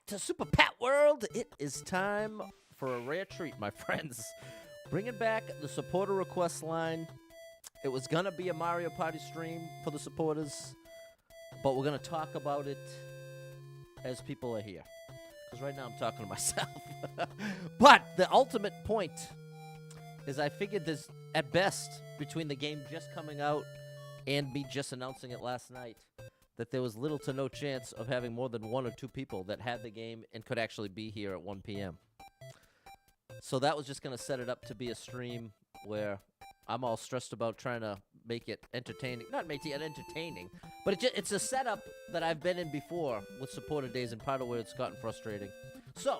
to Super Pat World. It is time for a rare treat, my friends. Bringing back the supporter request line. It was going to be a Mario Party stream for the supporters, but we're going to talk about it as people are here. Because right now I'm talking to myself. But the ultimate point is I figured there's, at best, between the game just coming out and me just announcing it last night, that there was little to no chance of having more than 1 or 2 people that had the game and could actually be here at 1 p.m. So that was just going to set it up to be a stream where I'm all stressed about trying to make it entertaining. Not make it entertaining, but it's a setup that I've been in before with supporter days, and part of where it's gotten frustrating. So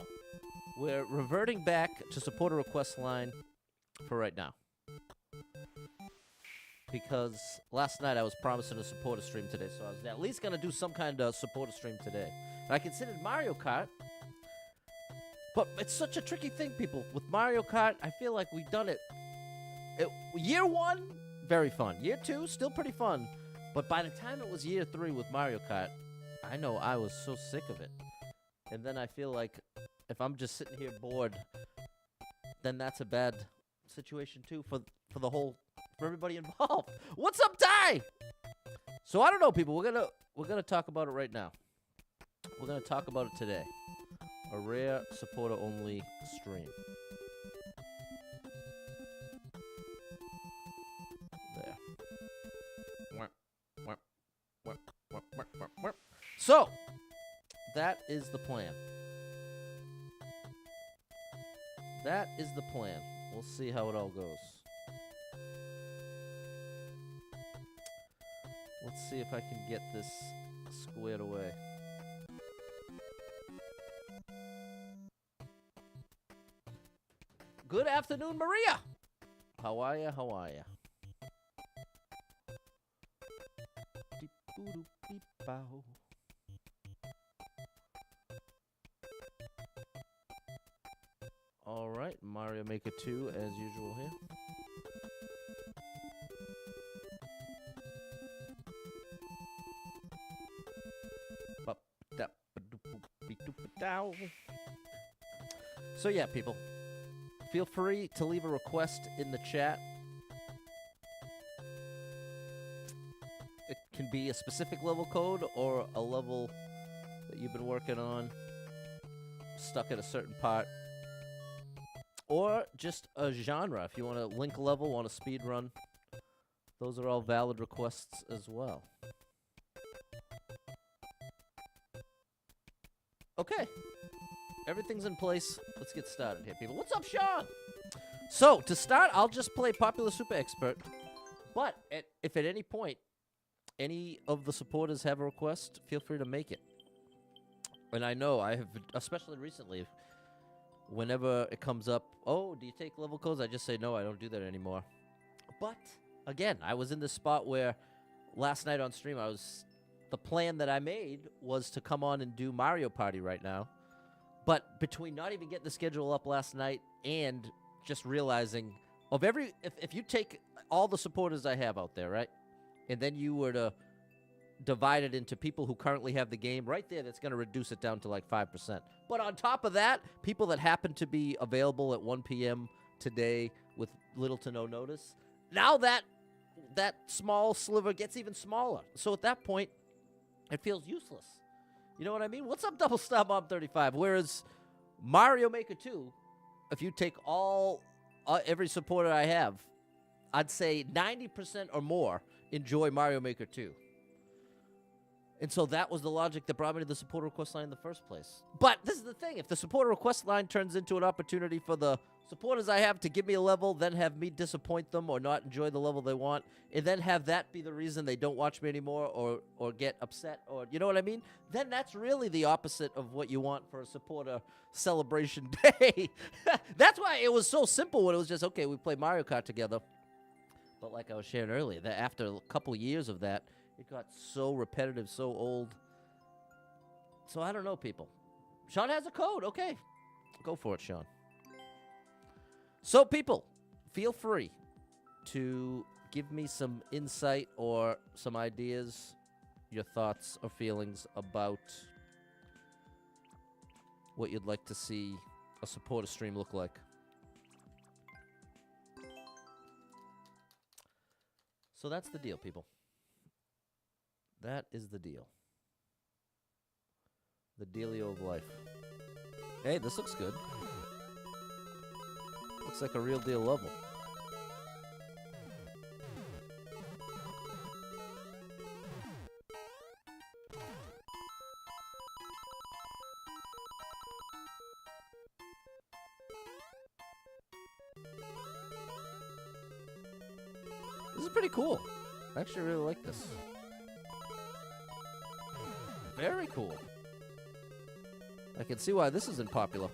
we're reverting back to supporter request line for right now. Because last night I was promising a supporter stream today, so I was at least going to do some kind of supporter stream today. And I considered Mario Kart, but it's such a tricky thing, people. With Mario Kart, I feel like we've done it. Year 1, very fun. Year 2, still pretty fun. But by the time it was year 3 with Mario Kart, I know I was so sick of it. And then I feel like if I'm just sitting here bored, then that's a bad situation too for everybody involved. What's up, Ty? So I don't know, people. We're gonna talk about it right now. We're gonna talk about it today. A rare supporter only stream. There. So that is the plan. That is the plan. We'll see how it all goes. Let's see if I can get this squared away. Good afternoon, Maria. How are ya? How are ya? Beep-boo-doo-beep-bow. All right, Mario Maker 2 as usual here. So yeah, people, feel free to leave a request in the chat. It can be a specific level code or a level that you've been working on, stuck at a certain part, or just a genre. If you want a link level, want a speed run, those are all valid requests as well. Okay. Everything's in place. Let's get started here, people. What's up, Sean? So, to start, I'll just play Popular Super Expert. But if at any point any of the supporters have a request, feel free to make it. And I know I have, especially recently, whenever it comes up, oh, do you take level codes? I just say, no, I don't do that anymore. But, again, I was in this spot where last night on stream, the plan that I made was to come on and do Mario Party right now. But between not even getting the schedule up last night and just realizing if you take all the supporters I have out there, right, and then you were to divide it into people who currently have the game, right there, that's going to reduce it down to like 5%. But on top of that, people that happen to be available at 1 p.m. today with little to no notice, now that small sliver gets even smaller. So at that point, it feels useless. You know what I mean? What's up, Double Star Mom 35? Whereas Mario Maker 2, if you take every supporter I have, I'd say 90% or more enjoy Mario Maker 2. And so that was the logic that brought me to the supporter request line in the first place. But this is the thing. If the supporter request line turns into an opportunity for the supporters I have to give me a level, then have me disappoint them or not enjoy the level they want, and then have that be the reason they don't watch me anymore or get upset, or you know what I mean? Then that's really the opposite of what you want for a supporter celebration day. That's why it was so simple when it was just, okay, we play Mario Kart together. But like I was sharing earlier, that after a couple years of that, it got so repetitive, so old. So I don't know, people. Sean has a code. Okay. Go for it, Sean. So, people, feel free to give me some insight or some ideas, your thoughts or feelings about what you'd like to see a supporter stream look like. So that's the deal, people. That is the deal. The dealio of life. Hey, this looks good. Looks like a real deal level. This is pretty cool. I actually really like this. Very cool. I can see why this isn't popular.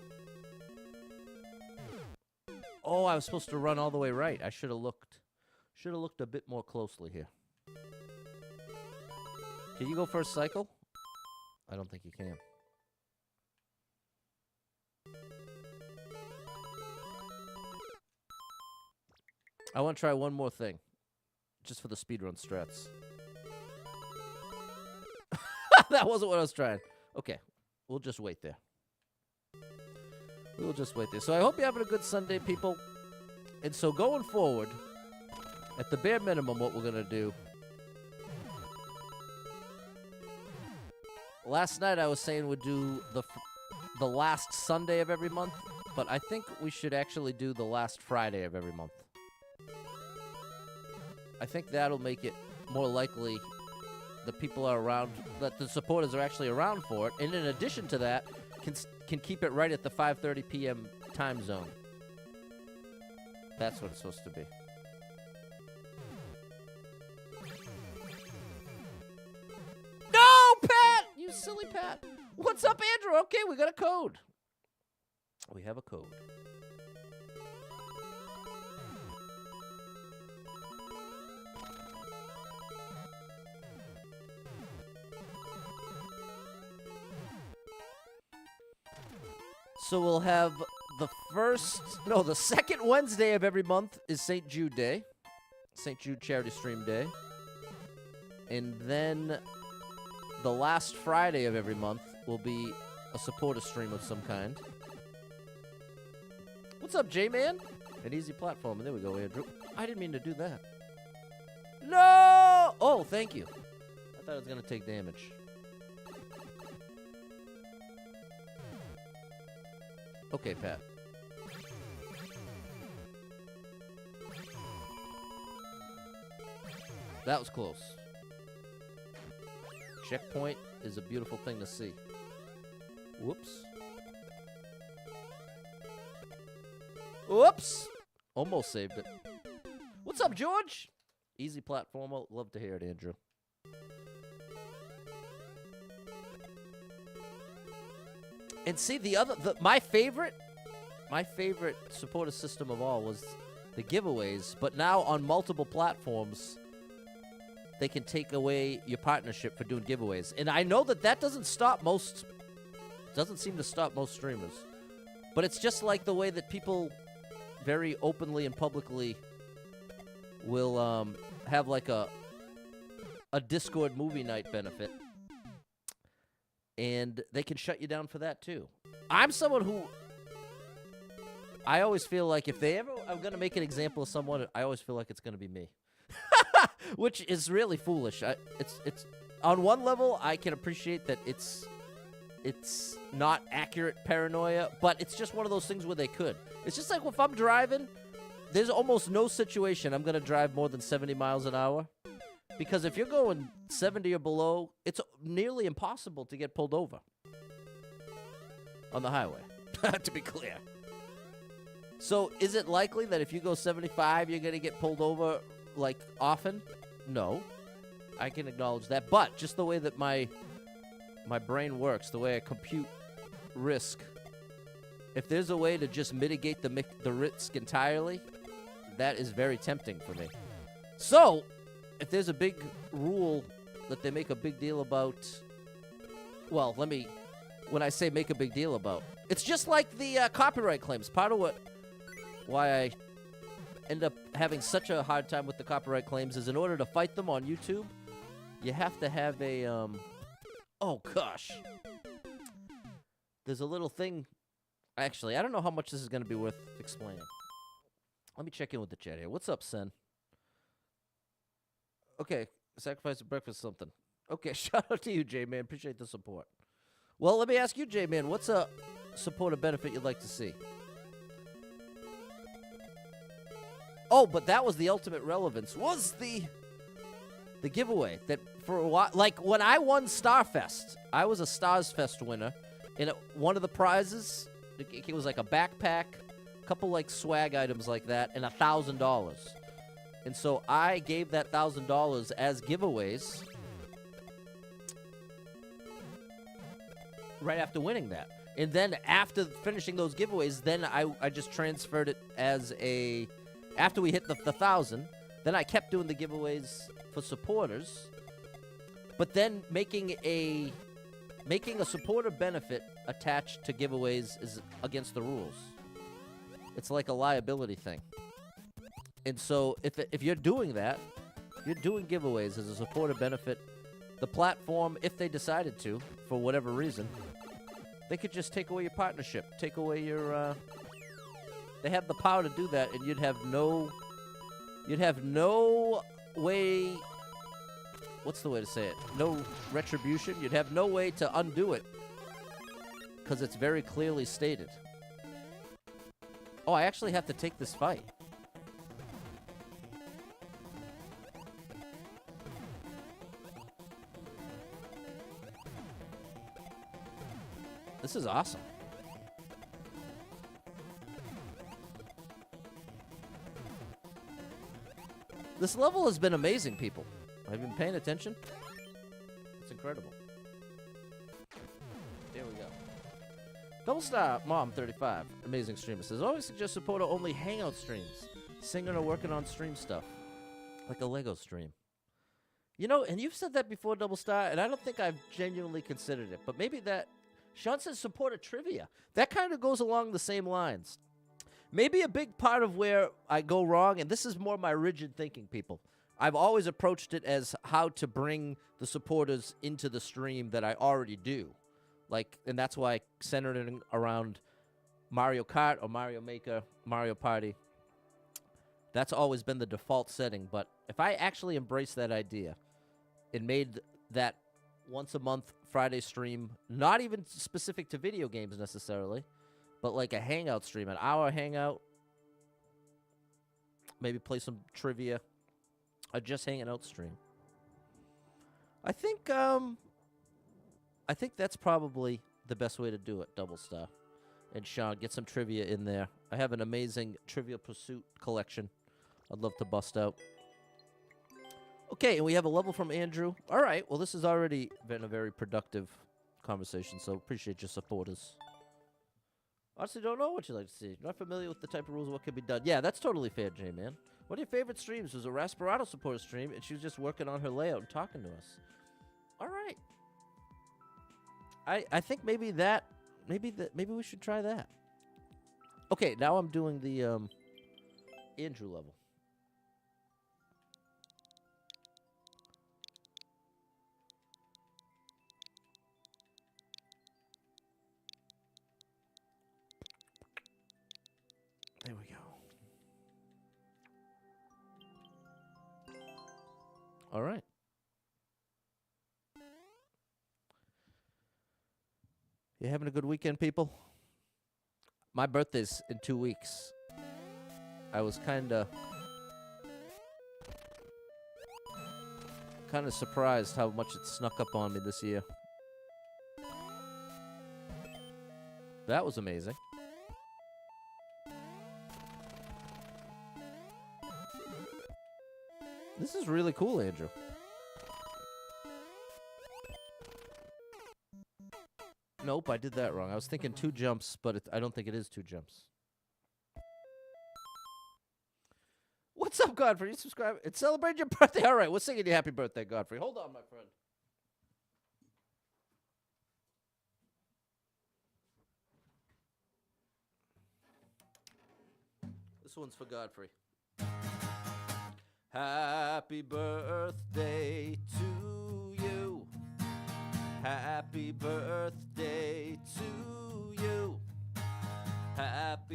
Oh, I was supposed to run all the way right. I should have looked. Should have looked a bit more closely here. Can you go first cycle? I don't think you can. I want to try one more thing. Just for the speedrun strats. That wasn't what I was trying. Okay. We'll just wait there. We'll just wait there. So I hope you're having a good Sunday, people. And so going forward, at the bare minimum, what we're going to do. Last night I was saying we'd do the last Sunday of every month. But I think we should actually do the last Friday of every month. I think that'll make it more likely the people are around, that the supporters are actually around for it. And in addition to that, can keep it right at the 5:30 p.m. time zone. That's what it's supposed to be. No, Pat! You silly Pat. What's up, Andrew? Okay, we got a code. We have a code. So we'll have the second Wednesday of every month is St. Jude Day. St. Jude Charity Stream Day. And then the last Friday of every month will be a supporter stream of some kind. What's up, J-Man? An easy platform. There we go, Andrew. I didn't mean to do that. No! Oh, thank you. I thought it was going to take damage. Okay, Pat. That was close. Checkpoint is a beautiful thing to see. Whoops. Whoops! Almost saved it. What's up, George? Easy platformer. Love to hear it, Andrew. And see, my favorite supporter system of all was the giveaways, but now on multiple platforms, they can take away your partnership for doing giveaways. And I know that doesn't seem to stop most streamers. But it's just like the way that people very openly and publicly will have like a Discord movie night benefit. And they can shut you down for that, too. I'm someone who... I always feel like if they ever are going to make an example of someone, I always feel like it's going to be me. Which is really foolish. It's on one level, I can appreciate that it's not accurate paranoia, but it's just one of those things where they could. It's just like if I'm driving, there's almost no situation I'm going to drive more than 70 miles an hour. Because if you're going 70 or below, it's nearly impossible to get pulled over on the highway, to be clear. So is it likely that if you go 75, you're going to get pulled over, like, often? No. I can acknowledge that. But just the way that my brain works, the way I compute risk, if there's a way to just mitigate the risk entirely, that is very tempting for me. So... if there's a big rule that they make a big deal about, well, when I say make a big deal about, it's just like the copyright claims. Part of why I end up having such a hard time with the copyright claims is in order to fight them on YouTube, you have to have a, oh gosh. there's a little thing. Actually, I don't know how much this is going to be worth explaining. Let me check in with the chat here. What's up, Sen? Okay, sacrifice of breakfast something. Okay, shout out to you, J-Man. Appreciate the support. Well, let me ask you, J-Man, what's a supporter benefit you'd like to see? Oh, but that was the ultimate relevance. Was the giveaway that for a while, like when I won Starfest, I was a Stars Fest winner, and one of the prizes, it was like a backpack, a couple like swag items like that, and $1,000. And so I gave that $1,000 as giveaways right after winning that. And then after finishing those giveaways, then I just transferred it as a... After we hit the 1,000, then I kept doing the giveaways for supporters, but then making a supporter benefit attached to giveaways is against the rules. It's like a liability thing. And so if you're doing that, you're doing giveaways as a supporter benefit, the platform, if they decided to, for whatever reason, they could just take away your partnership, take away your... They have the power to do that, and you'd have no way, what's the way to say it? No retribution. You'd have no way to undo it, because it's very clearly stated. Oh, I actually have to take this fight. This is awesome. This level has been amazing, people. Have you been paying attention? It's incredible. There we go. Double Star Mom 35, amazing streamer, says, always suggest supporter only Hangout streams. Singing or working on stream stuff. Like a Lego stream. You know, and you've said that before, Double Star, and I don't think I've genuinely considered it. But maybe that... Sean says supporter trivia. That kind of goes along the same lines. Maybe a big part of where I go wrong, and this is more my rigid thinking, people. I've always approached it as how to bring the supporters into the stream that I already do. Like, and that's why I centered it around Mario Kart or Mario Maker, Mario Party. That's always been the default setting. But if I actually embraced that idea and made that once a month Friday stream, not even specific to video games necessarily, but like a Hangout stream, an hour Hangout, maybe play some trivia, a just hanging out stream. I think that's probably the best way to do it, Double Star. And Sean, get some trivia in there. I have an amazing Trivial Pursuit collection I'd love to bust out. Okay, and we have a level from Andrew. All right, well, this has already been a very productive conversation, so appreciate your supporters. Honestly, don't know what you'd like to see. Not familiar with the type of rules of what can be done. Yeah, that's totally fair, J-Man. One of your favorite streams was a Rasperado supporter stream, and she was just working on her layout and talking to us. All right. I think maybe we should try that. Okay, now I'm doing the Andrew level. There we go. All right. You having a good weekend, people? My birthday's in 2 weeks. I was kind of surprised how much it snuck up on me this year. That was amazing. This is really cool, Andrew. Nope, I did that wrong. I was thinking 2 jumps, but I don't think it is 2 jumps. What's up, Godfrey? You subscribe and celebrate your birthday. All right, we're singing you happy birthday, Godfrey. Hold on, my friend. This one's for Godfrey. Happy birthday to you. Happy birthday to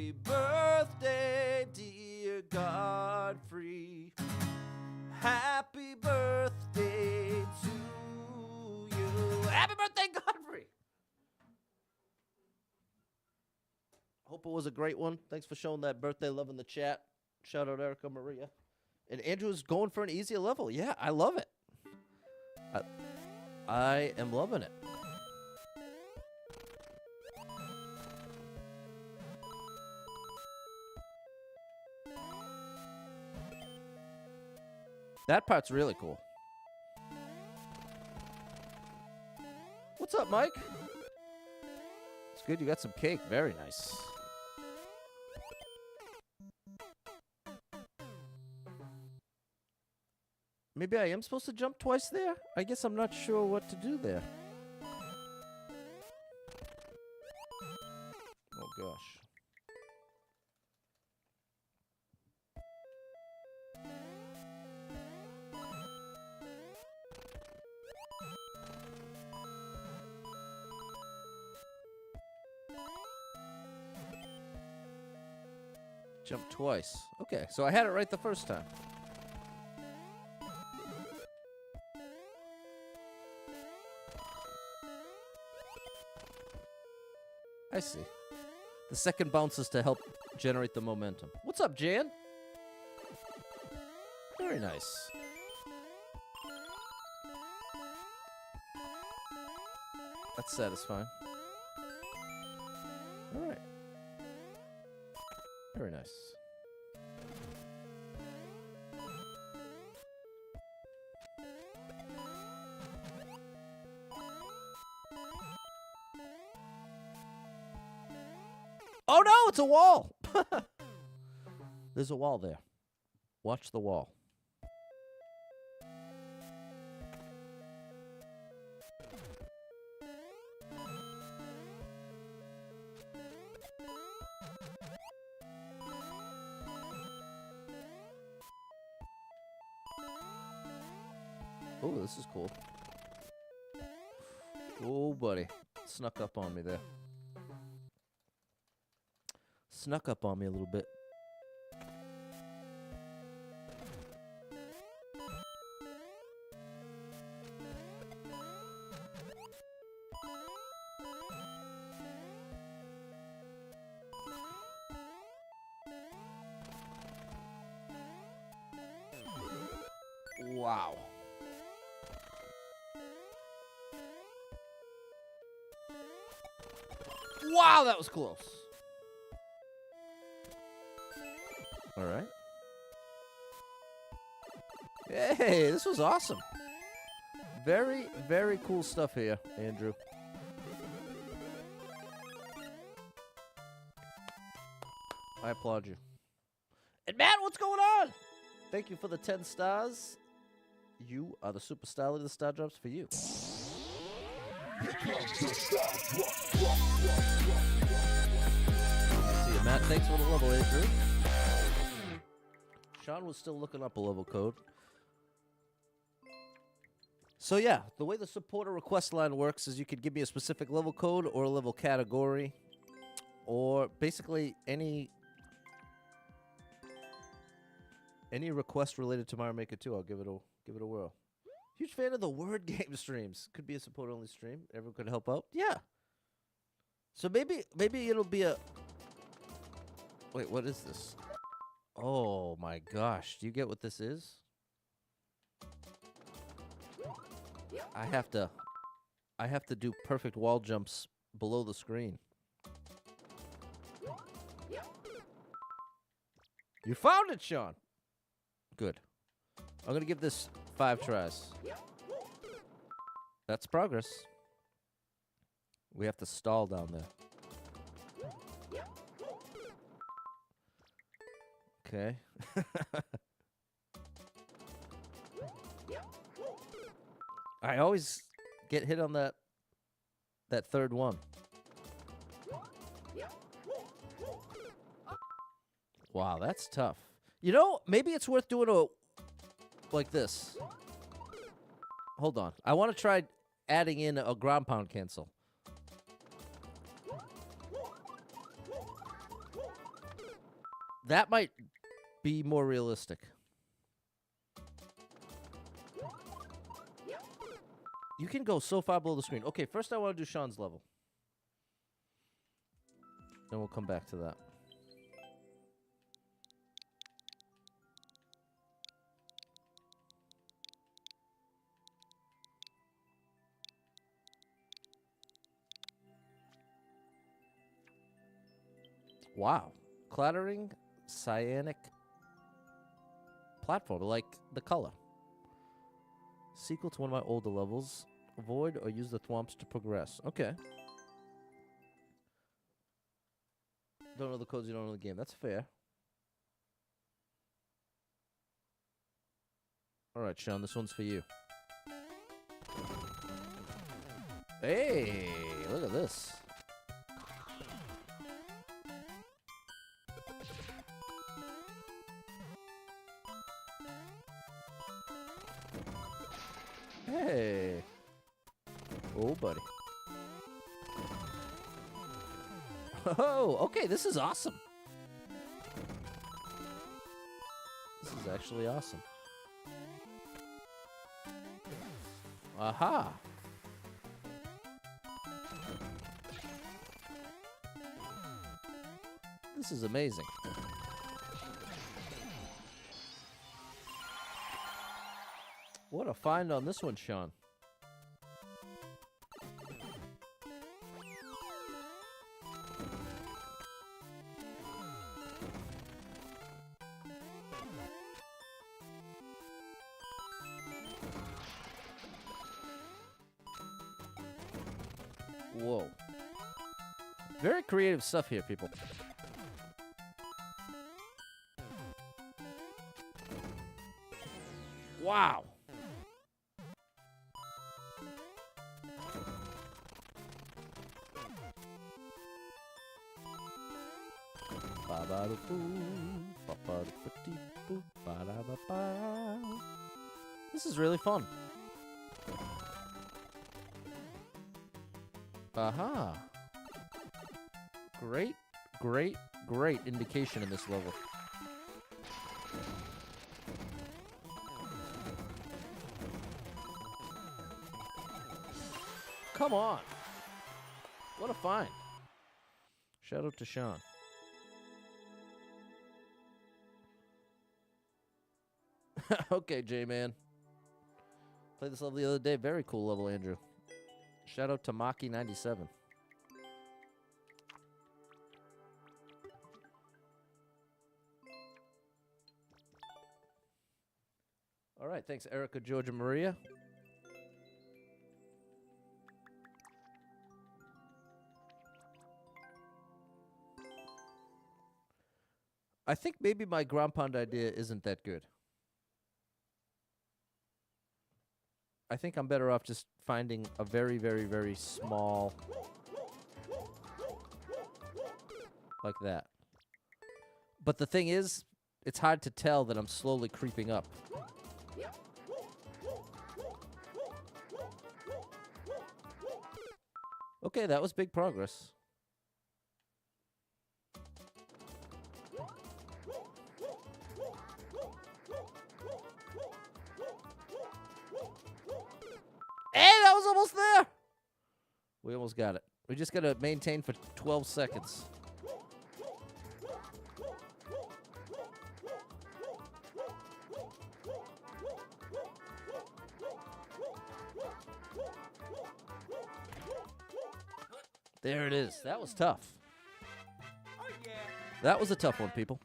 Happy birthday, dear Godfrey. Happy birthday to you. Happy birthday, Godfrey. Hope it was a great one. Thanks for showing that birthday love in the chat. Shout out Erica Maria. And Andrew's going for an easier level. Yeah, I love it. I am loving it. That part's really cool. What's up, Mike? It's good you got some cake. Very nice. Maybe I am supposed to jump twice there? I guess I'm not sure what to do there. Oh, gosh. Jump twice. Okay, so I had it right the first time. I see. The second bounce is to help generate the momentum. What's up, Jan? Very nice. That's satisfying. All right. Very nice. Oh no, it's a wall! There's a wall there. Watch the wall. Oh, this is cool. Oh, buddy. Snuck up on me there. Snuck up on me a little bit. Wow. Wow, that was close. All right. Hey, this was awesome. Very, very cool stuff here, Andrew. I applaud you. And Matt, what's going on? Thank you for the 10 stars. You are the superstar of the star drops for you. See you, Matt. Thanks for the level, Andrew. Sean was still looking up a level code. So yeah, the way the supporter request line works is you could give me a specific level code or a level category, or basically any request related to Mario Maker 2. I'll give it a whirl. Huge fan of the word game streams. Could be a support only stream. Everyone could help out. Yeah. So maybe it'll be a. Wait, what is this? Oh my gosh! Do you get what this is? I have to do perfect wall jumps below the screen. You found it, Sean. Good. I'm gonna give this 5 tries. That's progress. We have to stall down there. Okay. I always get hit on that third one. Wow, that's tough. You know, maybe it's worth doing a like this. Hold on. I want to try adding in a ground pound cancel. That might be more realistic. You can go so far below the screen. Okay, first I want to do Sean's level. Then we'll come back to that. Wow. Clattering cyanic platform, like the color. Sequel to one of my older levels. Avoid or use the thwomps to progress. Okay. Don't know the codes, you don't know the game. That's fair. Alright, Sean, this one's for you. Hey, look at this. Hey. Oh, buddy. Oh, okay, this is awesome. This is actually awesome. Aha. This is amazing. What a find on this one, Sean. Whoa. Very creative stuff here, people. Wow. This is really fun. Aha. Great, great, great indication in this level. Come on. What a find. Shout out to Sean. Okay, J-Man. Played this level the other day. Very cool level, Andrew. Shout out to Maki97. All right, thanks, Erica, George, and Maria. I think maybe my ground pound idea isn't that good. I think I'm better off just finding a very, very, very small... like that. But the thing is, it's hard to tell that I'm slowly creeping up. Okay, that was big progress. Hey, that was almost there! We almost got it. We just gotta maintain for 12 seconds. There it is. That was tough. Oh, yeah. That was a tough one, people.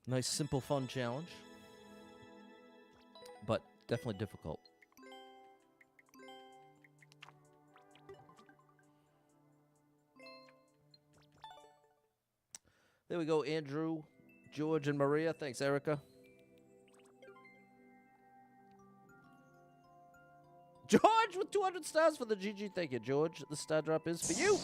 Nice, simple, fun challenge. But definitely difficult. There we go, Andrew, George, and Maria. Thanks, Erica. George with 200 stars for the GG. Thank you, George. The star drop is for you.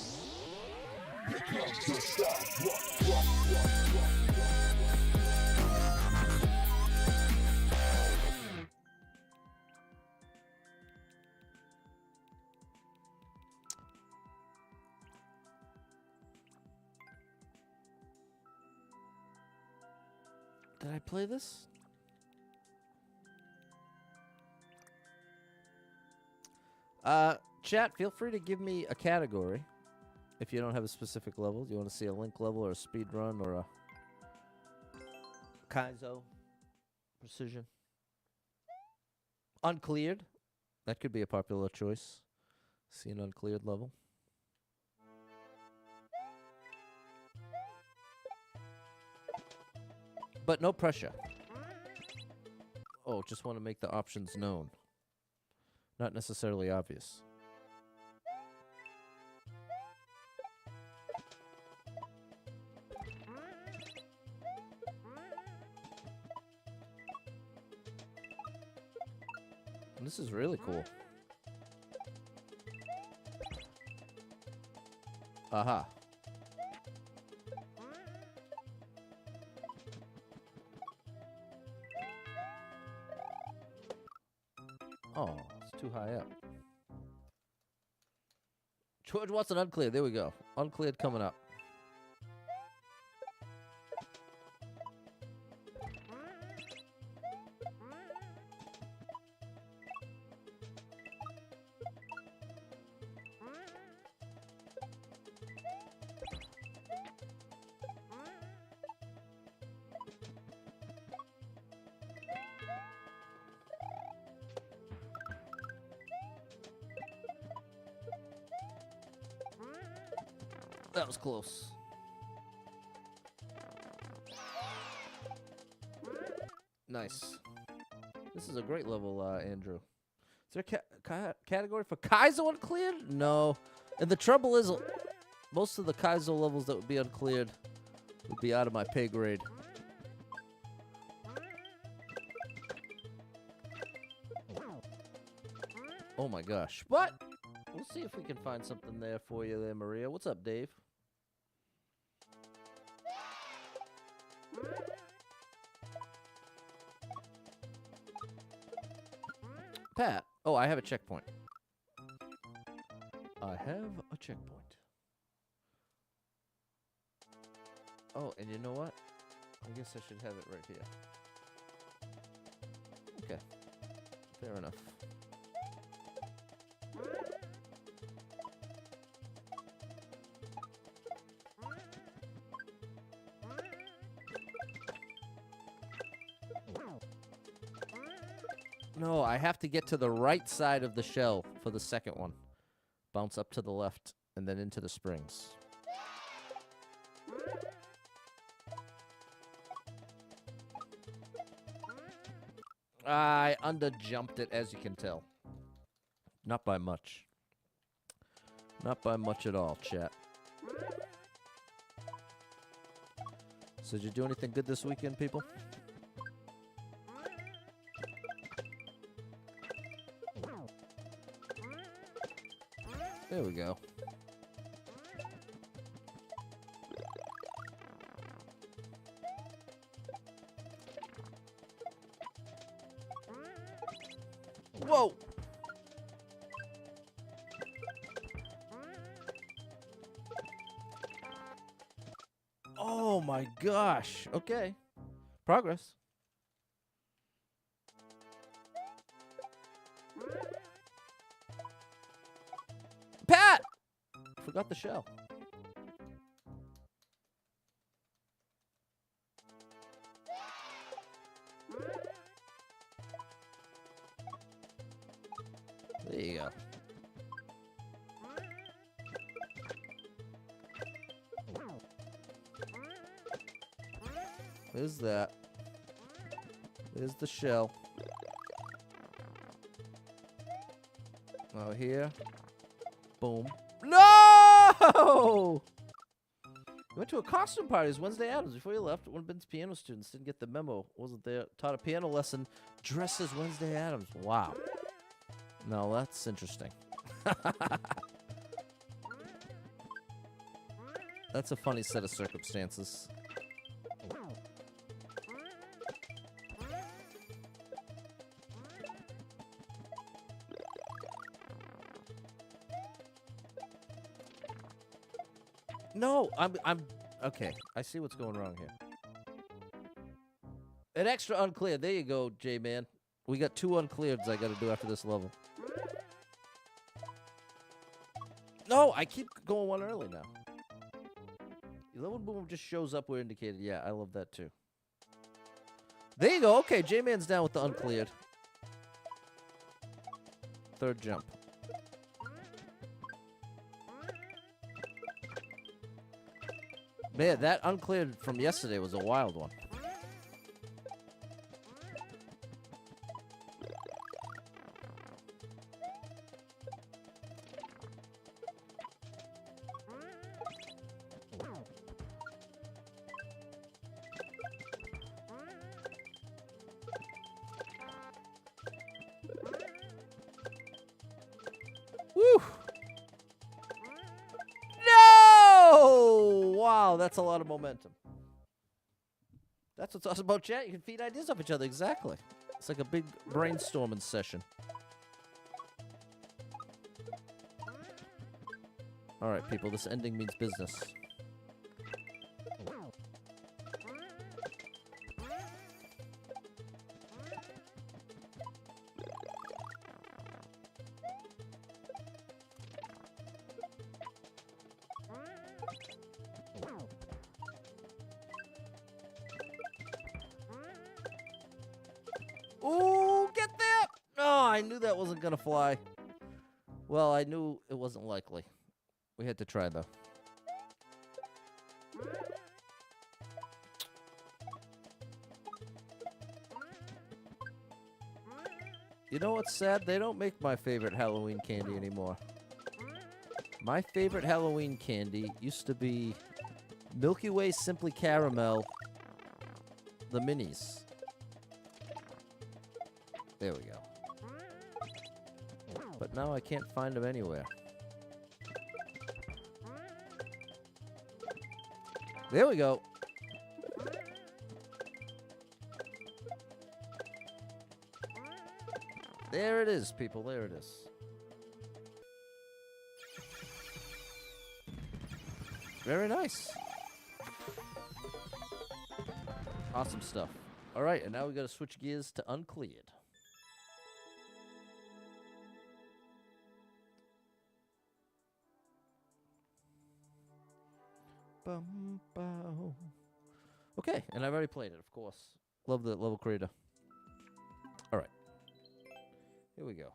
Did I play this? Chat, feel free to give me a category if you don't have a specific level. Do you want to see a link level or a speed run or a Kaiso precision? Uncleared. That could be a popular choice. See an uncleared level. But no pressure. Oh, just want to make the options known. Not necessarily obvious. This is really cool. Aha. Oh, it's too high up. George wants an uncleared. There we go. Uncleared coming up. That was close. Nice. This is a great level, Andrew. Is there a category for Kaiso uncleared? No. And the trouble is, most of the Kaiso levels that would be uncleared would be out of my pay grade. Oh my gosh. But we'll see if we can find something there for you there, Maria. What's up, Dave? Pat. Oh, I have a checkpoint. I have a checkpoint. Oh, and you know what? I guess I should have it right here. Okay. Fair enough. No, I have to get to the right side of the shell for the second one. Bounce up to the left and then into the springs. I underjumped it, as you can tell. Not by much. Not by much at all, chat. So did you do anything good this weekend, people? There we go. Whoa! Oh my gosh. Okay. Progress. Pat! Forgot the shell. There you go. There's that. There's the shell. Oh, here. Boom. No! You went to a costume party. It was Wednesday Addams. Before you left, one of Ben's piano students didn't get the memo. Wasn't there. Taught a piano lesson dressed as Wednesday Addams. Wow. No, that's interesting. That's a funny set of circumstances. No, I'm okay. I see what's going wrong here. An extra uncleared. There you go, J-Man. We got 2 uncleareds I got to do after this level. No, I keep going one early now. The level boom just shows up where indicated. Yeah, I love that too. There you go. Okay, J-Man's down with the uncleared. 3rd jump. Man, that uncleared from yesterday was a wild one. Woo! No! Wow, that's a lot of momentum. That's what's awesome about chat. You can feed ideas off each other. Exactly. It's like a big brainstorming session. All right, people. This ending means business. Ooh, get that! Oh, I knew that wasn't gonna fly. Well, I knew it wasn't likely. We had to try, though. You know what's sad? They don't make my favorite Halloween candy anymore. My favorite Halloween candy used to be Milky Way Simply Caramel, the minis. There we go. But now I can't find them anywhere. There we go. There it is, people. There it is. Very nice. Awesome stuff. All right, and now we got to switch gears to uncleared. Bum, bow. Okay, and I've already played it, of course. Love the level creator. All right. Here we go.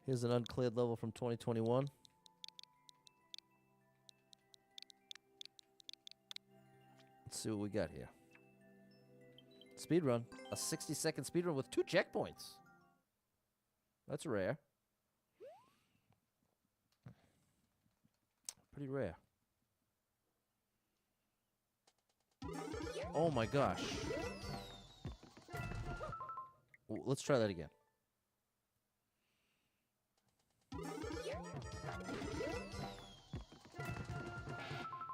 Here's an uncleared level from 2021. Let's see what we got here. Speedrun. A 60-second speedrun with 2 checkpoints. That's rare. Pretty rare. Oh my gosh. Let's try that again.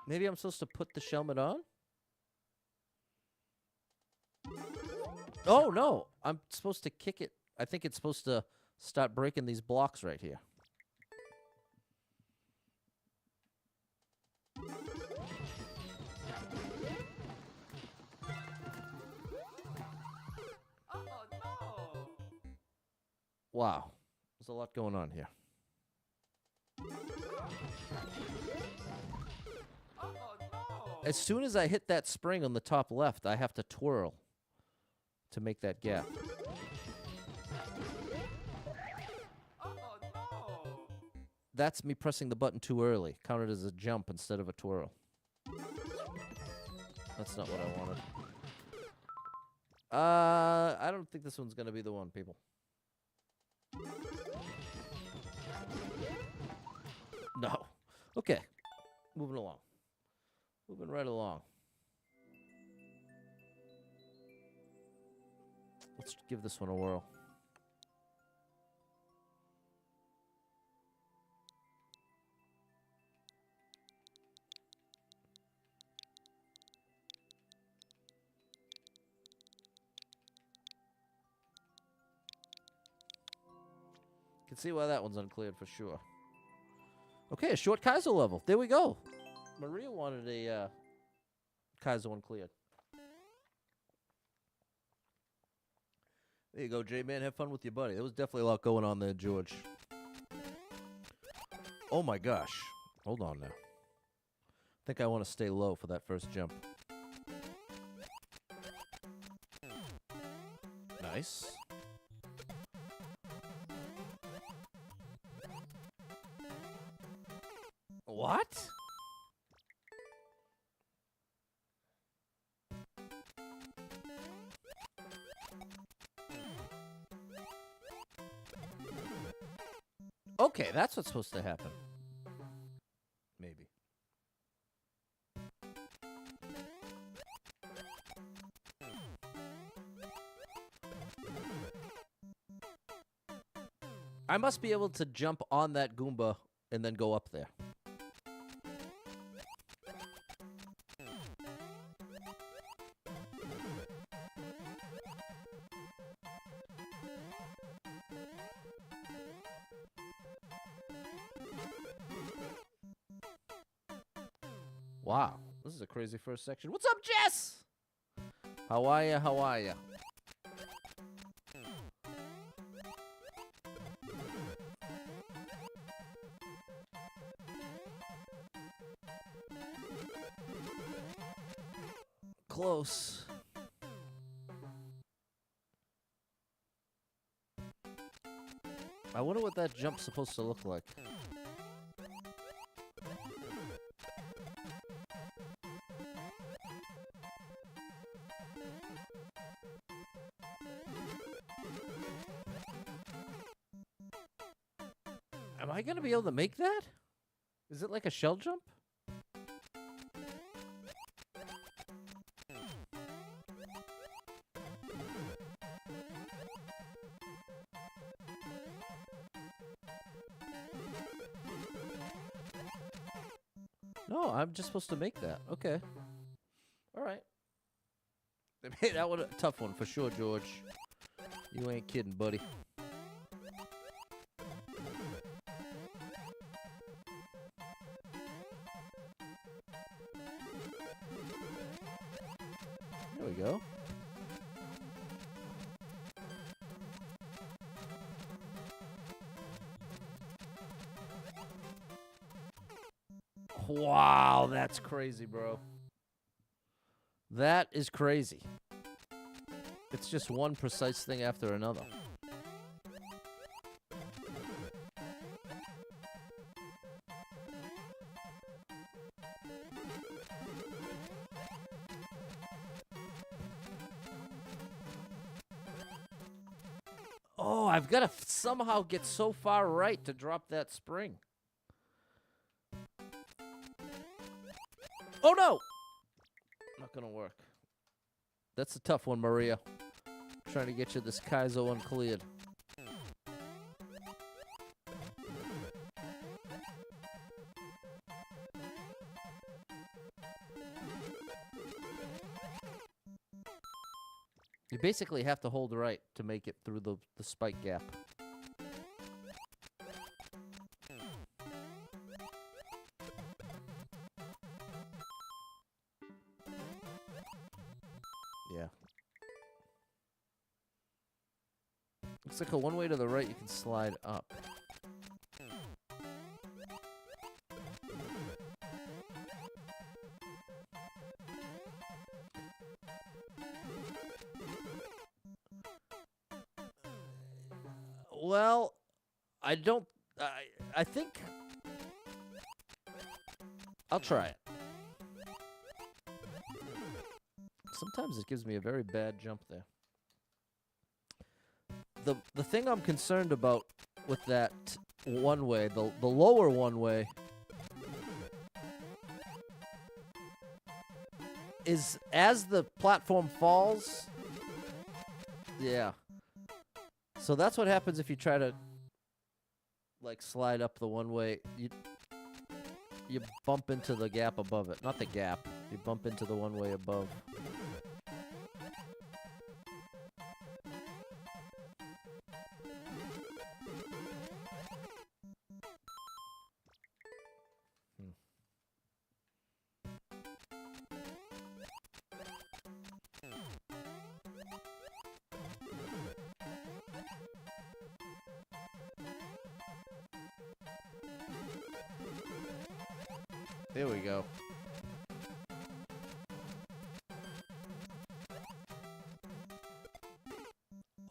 Maybe I'm supposed to put the helmet on? Oh, no. I'm supposed to kick it. I think it's supposed to start breaking these blocks right here. Wow. There's a lot going on here. As soon as I hit that spring on the top left, I have to twirl to make that gap. That's me pressing the button too early. Counted as a jump instead of a twirl. That's not what I wanted. I don't think this one's going to be the one, people. No. Okay. Moving along. Moving right along. Let's give this one a whirl. Can see why that one's uncleared for sure. Okay, a short Kaiso level. There we go. Maria wanted a Kaiso uncleared. There you go, J-Man. Have fun with your buddy. There was definitely a lot going on there, George. Oh, my gosh. Hold on now. I think I want to stay low for that first jump. Nice. What? Okay, that's what's supposed to happen. Maybe. I must be able to jump on that Goomba and then go up there. Wow, this is a crazy first section. What's up, Jess? How are ya? How are ya? Close. I wonder what that jump's supposed to look like. Am I gonna be able to make that? Is it like a shell jump? No, I'm just supposed to make that. Okay. All right. That was a tough one for sure, George. You ain't kidding, buddy. There we go. Wow, that's crazy, bro. That is crazy. It's just one precise thing after another. Oh, I've got to somehow get so far right to drop that spring. Oh, no! Not gonna work. That's a tough one, Maria. Trying to get you this Kaiso uncleared. You basically have to hold right to make it through the spike gap. Yeah. Looks like a one way to the right you can slide up. Well, I don't... I think... I'll try it. Sometimes it gives me a very bad jump there. The thing I'm concerned about with that one way, the lower one way, is as the platform falls. Yeah. So that's what happens if you try to like slide up the one way. You bump into the gap above it. Not the gap. You bump into the one way above. Here we go.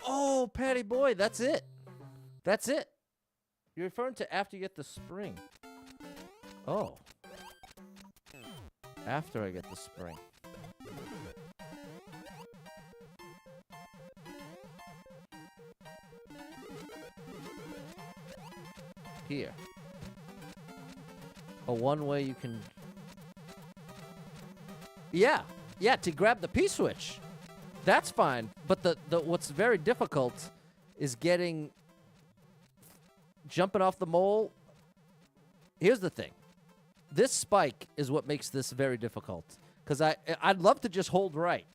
Oh, Patty boy, that's it. That's it. You're referring to after you get the spring. Oh. After I get the spring. Here. A one way you can... Yeah. Yeah, to grab the P-switch. That's fine. But the what's very difficult is jumping off the mole. Here's the thing. This spike is what makes this very difficult. Because I'd love to just hold right.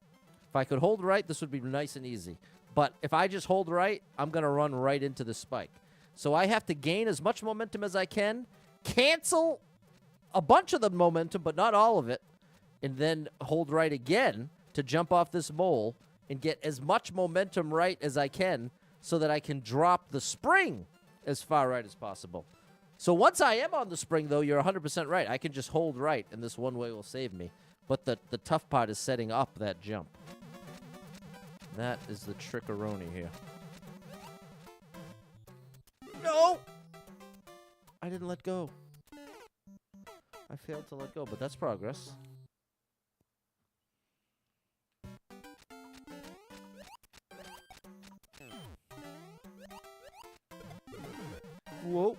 If I could hold right, this would be nice and easy. But if I just hold right, I'm going to run right into the spike. So I have to gain as much momentum as I can, cancel a bunch of the momentum, but not all of it, and then hold right again to jump off this mole and get as much momentum right as I can so that I can drop the spring as far right as possible. So once I am on the spring, though, you're 100% right. I can just hold right, and this one way will save me. But the tough part is setting up that jump. That is the trickaroni here. No! I didn't let go. I failed to let go, but that's progress. Whoa.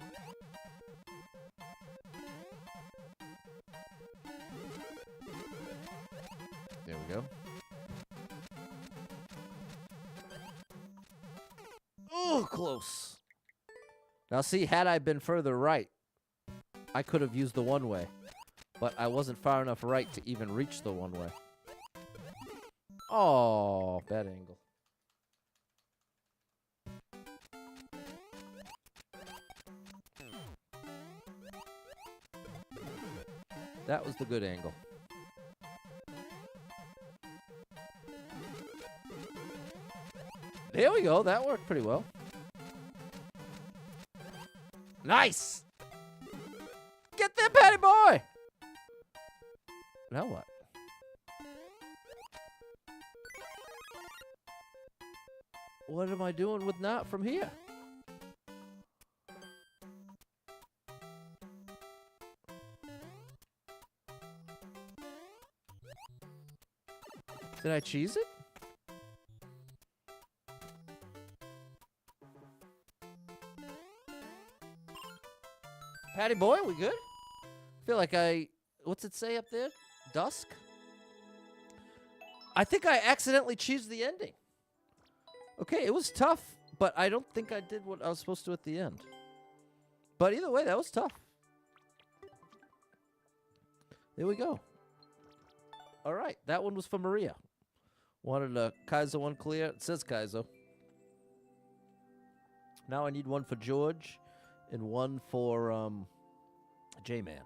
There we go. Oh, close. Now, see, had I been further right, I could have used the one way. But I wasn't far enough right to even reach the one way. Oh, bad angle. That was the good angle. There we go. That worked pretty well. Nice! Get there, Patty boy! Now what? What am I doing with not from here? Did I cheese it? Patty boy, we good? Feel like what's it say up there? Dusk? I think I accidentally cheesed the ending. Okay, it was tough, but I don't think I did what I was supposed to at the end. But either way, that was tough. There we go. All right, that one was for Maria. Wanted a Kaiso uncleared. It says Kaiso. Now I need one for George and one for J-Man.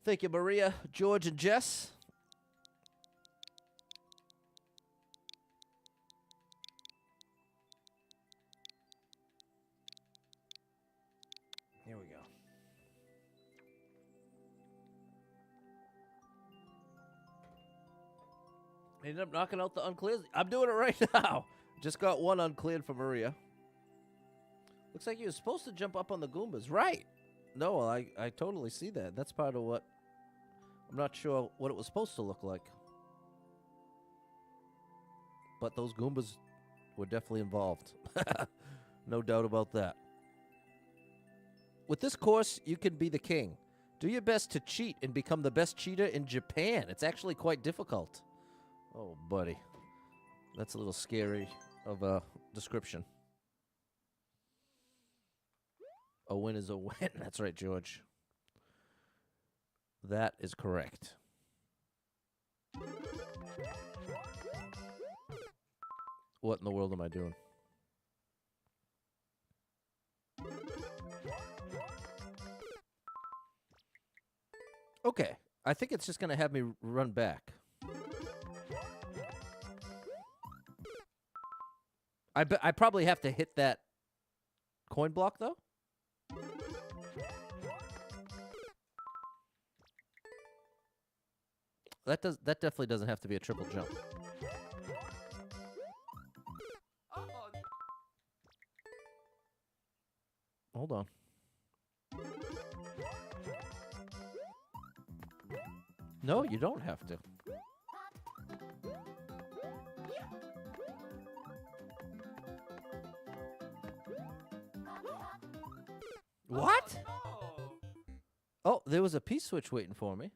Thank you, Maria, George, and Jess. Here we go. Ended up knocking out the uncleared. I'm doing it right now. Just got one uncleared for Maria. Looks like you're supposed to jump up on the Goombas. Right. No, I totally see that. That's part of what... I'm not sure what it was supposed to look like. But those Goombas were definitely involved. No doubt about that. With this course, you can be the king. Do your best to cheat and become the best cheater in Japan. It's actually quite difficult. Oh, buddy. That's a little scary of a description. A win is a win. That's right, George. That is correct. What in the world am I doing? Okay. I think it's just going to have me run back. I probably have to hit that coin block, though. That definitely doesn't have to be a triple jump. Hold on. No, you don't have to. What? Oh, there was a P-switch waiting for me.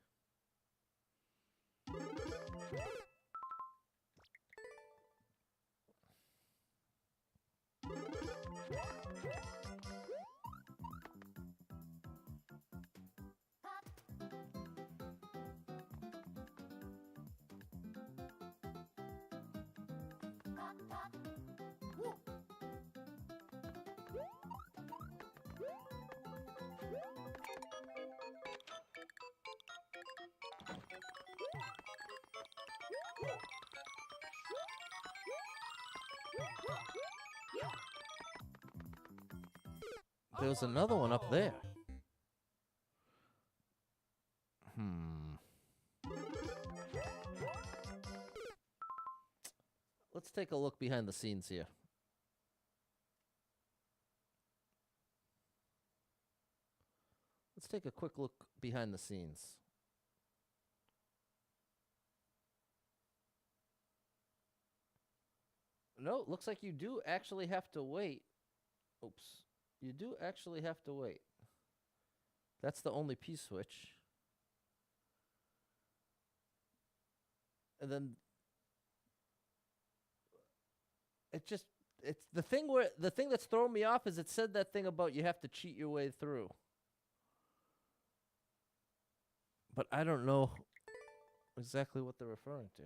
There's another one up there. Let's take a look behind the scenes here. Let's take a quick look behind the scenes. No, looks like you do actually have to wait. Oops. You do actually have to wait. That's the only P-switch. And then it's the thing that's throwing me off is it said that thing about you have to cheat your way through. But I don't know exactly what they're referring to.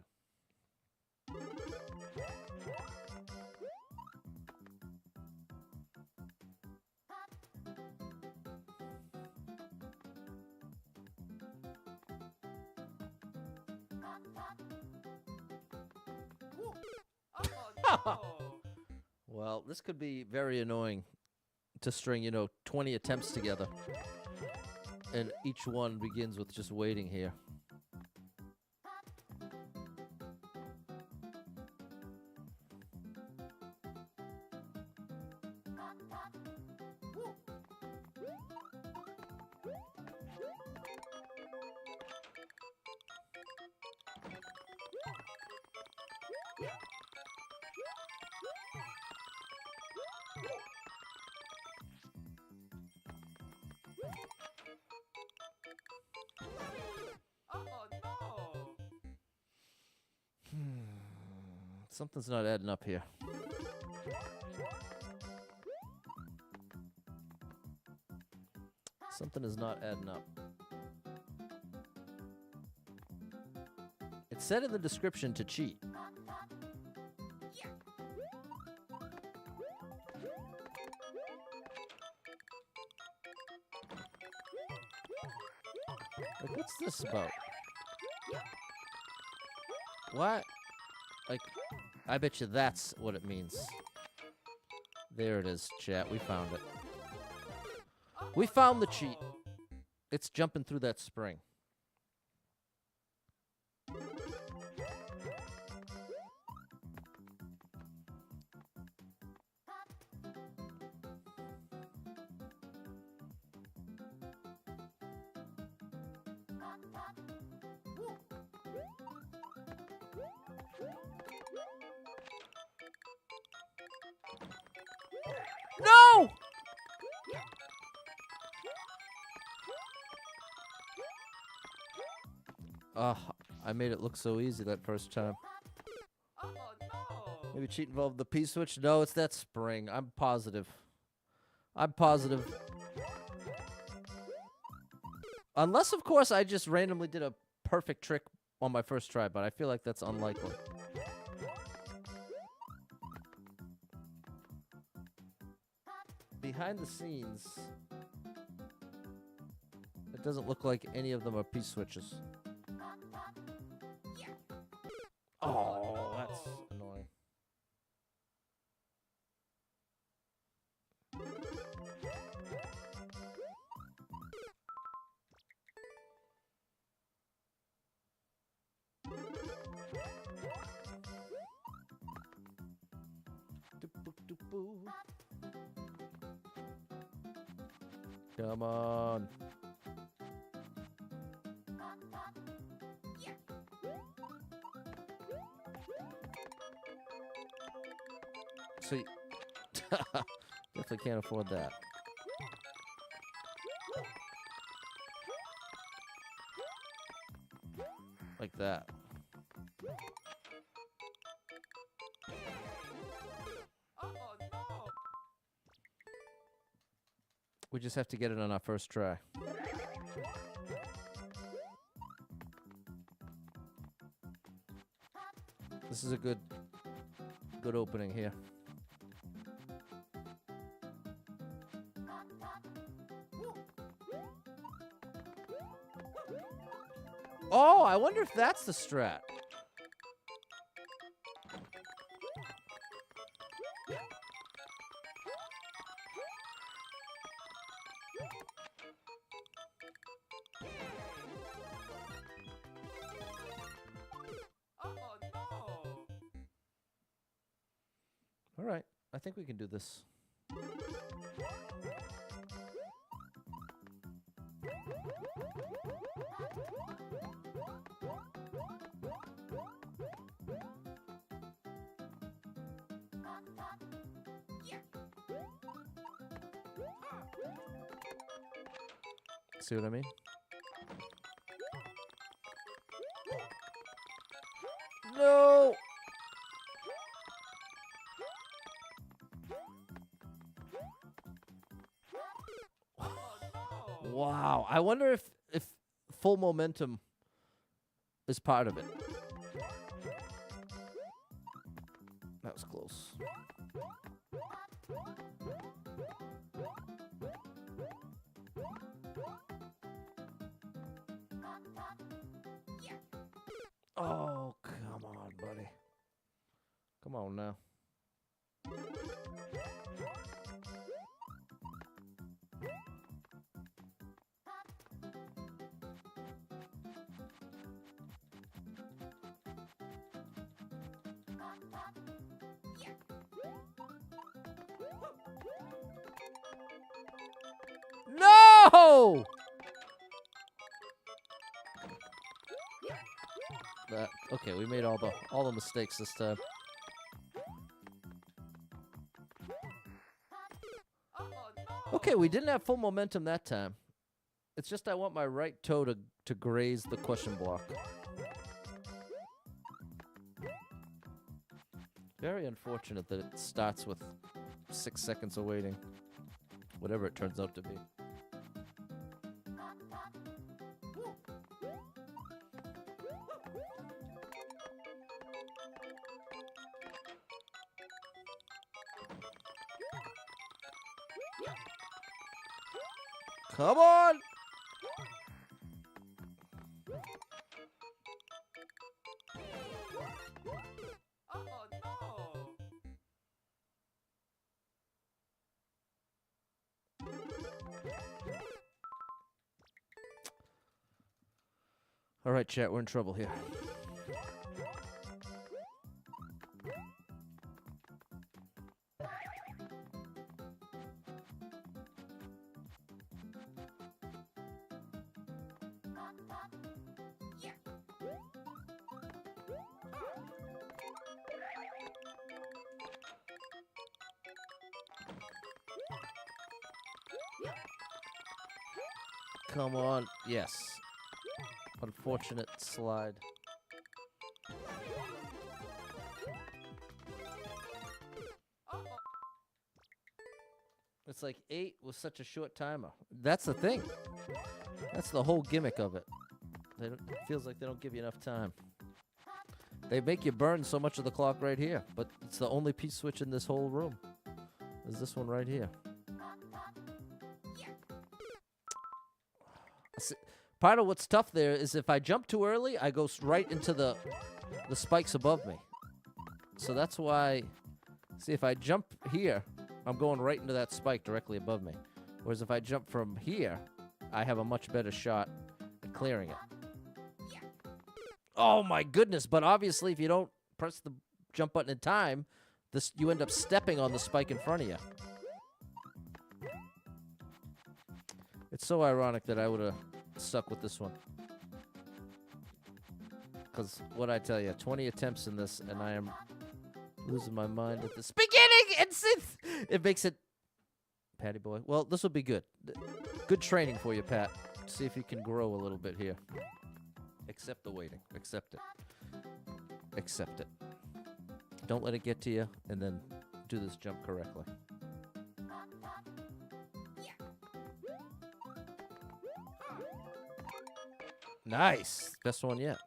Well, this could be very annoying to string, 20 attempts together. And each one begins with just waiting here. Something's not adding up here. Something is not adding up. It said in the description to cheat. Like, what's this about? What? Like, I bet you that's what it means. There it is, chat. We found it. We found the cheat. It's jumping through that spring. No! I made it look so easy that first time. Maybe cheat involved the P-switch? No, it's that spring. I'm positive. I'm positive. Unless, of course, I just randomly did a perfect trick on my first try, but I feel like that's unlikely. Behind the scenes, it doesn't look like any of them are P-switches. Oh, that's annoying. Come on. So you definitely can't afford that. Like that. We just have to get it on our first try. This is a good opening here. Oh, I wonder if that's the strat. All right, I think we can do this. See what I mean? No! Wow. I wonder if full momentum is part of it. That was close. Oh, come on, buddy. Come on now. No! Okay, we made all the mistakes this time. Okay, we didn't have full momentum that time. It's just I want my right toe to graze the question block. Very unfortunate that it starts with 6 seconds of waiting. Whatever it turns out to be. Come on! All right, chat, we're in trouble here. Come on. Yes. Unfortunate slide. It's like 8 was such a short timer. That's the thing. That's the whole gimmick of it. It feels like they don't give you enough time. They make you burn so much of the clock right here, but it's the only P switch in this whole room. Is this one right here. Part of what's tough there is if I jump too early, I go right into the spikes above me. So that's why, see, if I jump here, I'm going right into that spike directly above me. Whereas if I jump from here, I have a much better shot at clearing it. Oh my goodness, but obviously if you don't press the jump button in time, you end up stepping on the spike in front of you. It's so ironic that I would have stuck with this one. Because what I tell you, 20 attempts in this, and I am losing my mind at this beginning. And it makes it, Patty boy. Well, this will be good. Good training for you, Pat. See if you can grow a little bit here. Accept the waiting. Accept it. Accept it. Don't let it get to you, and then do this jump correctly. Nice. Best one yet.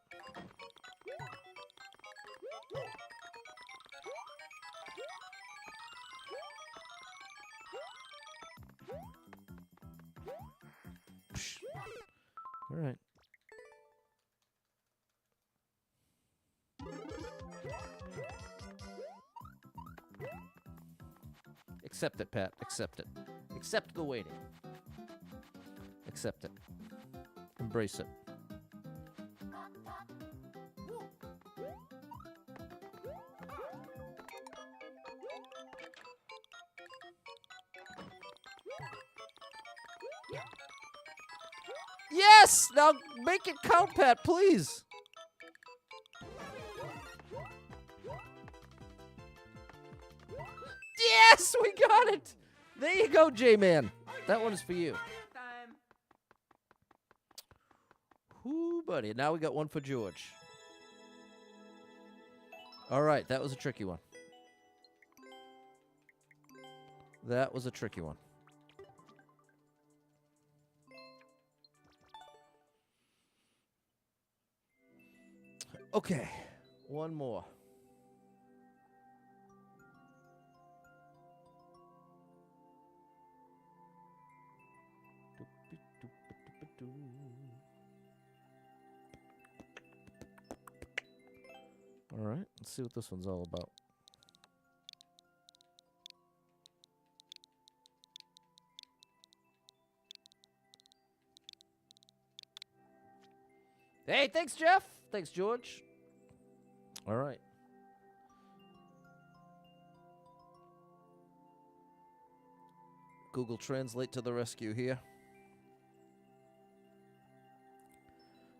All right. Accept it, Pat. Accept it. Accept the waiting. Accept it. Embrace it. Yes! Now make it count, Pat, please. Yes, we got it. There you go, J-Man. That one is for you. Whoo, buddy. Now we got one for George. All right, that was a tricky one. That was a tricky one. Okay, one more. All right, let's see what this one's all about. Hey, thanks, Jeff. Thanks, George. All right. Google Translate to the rescue here.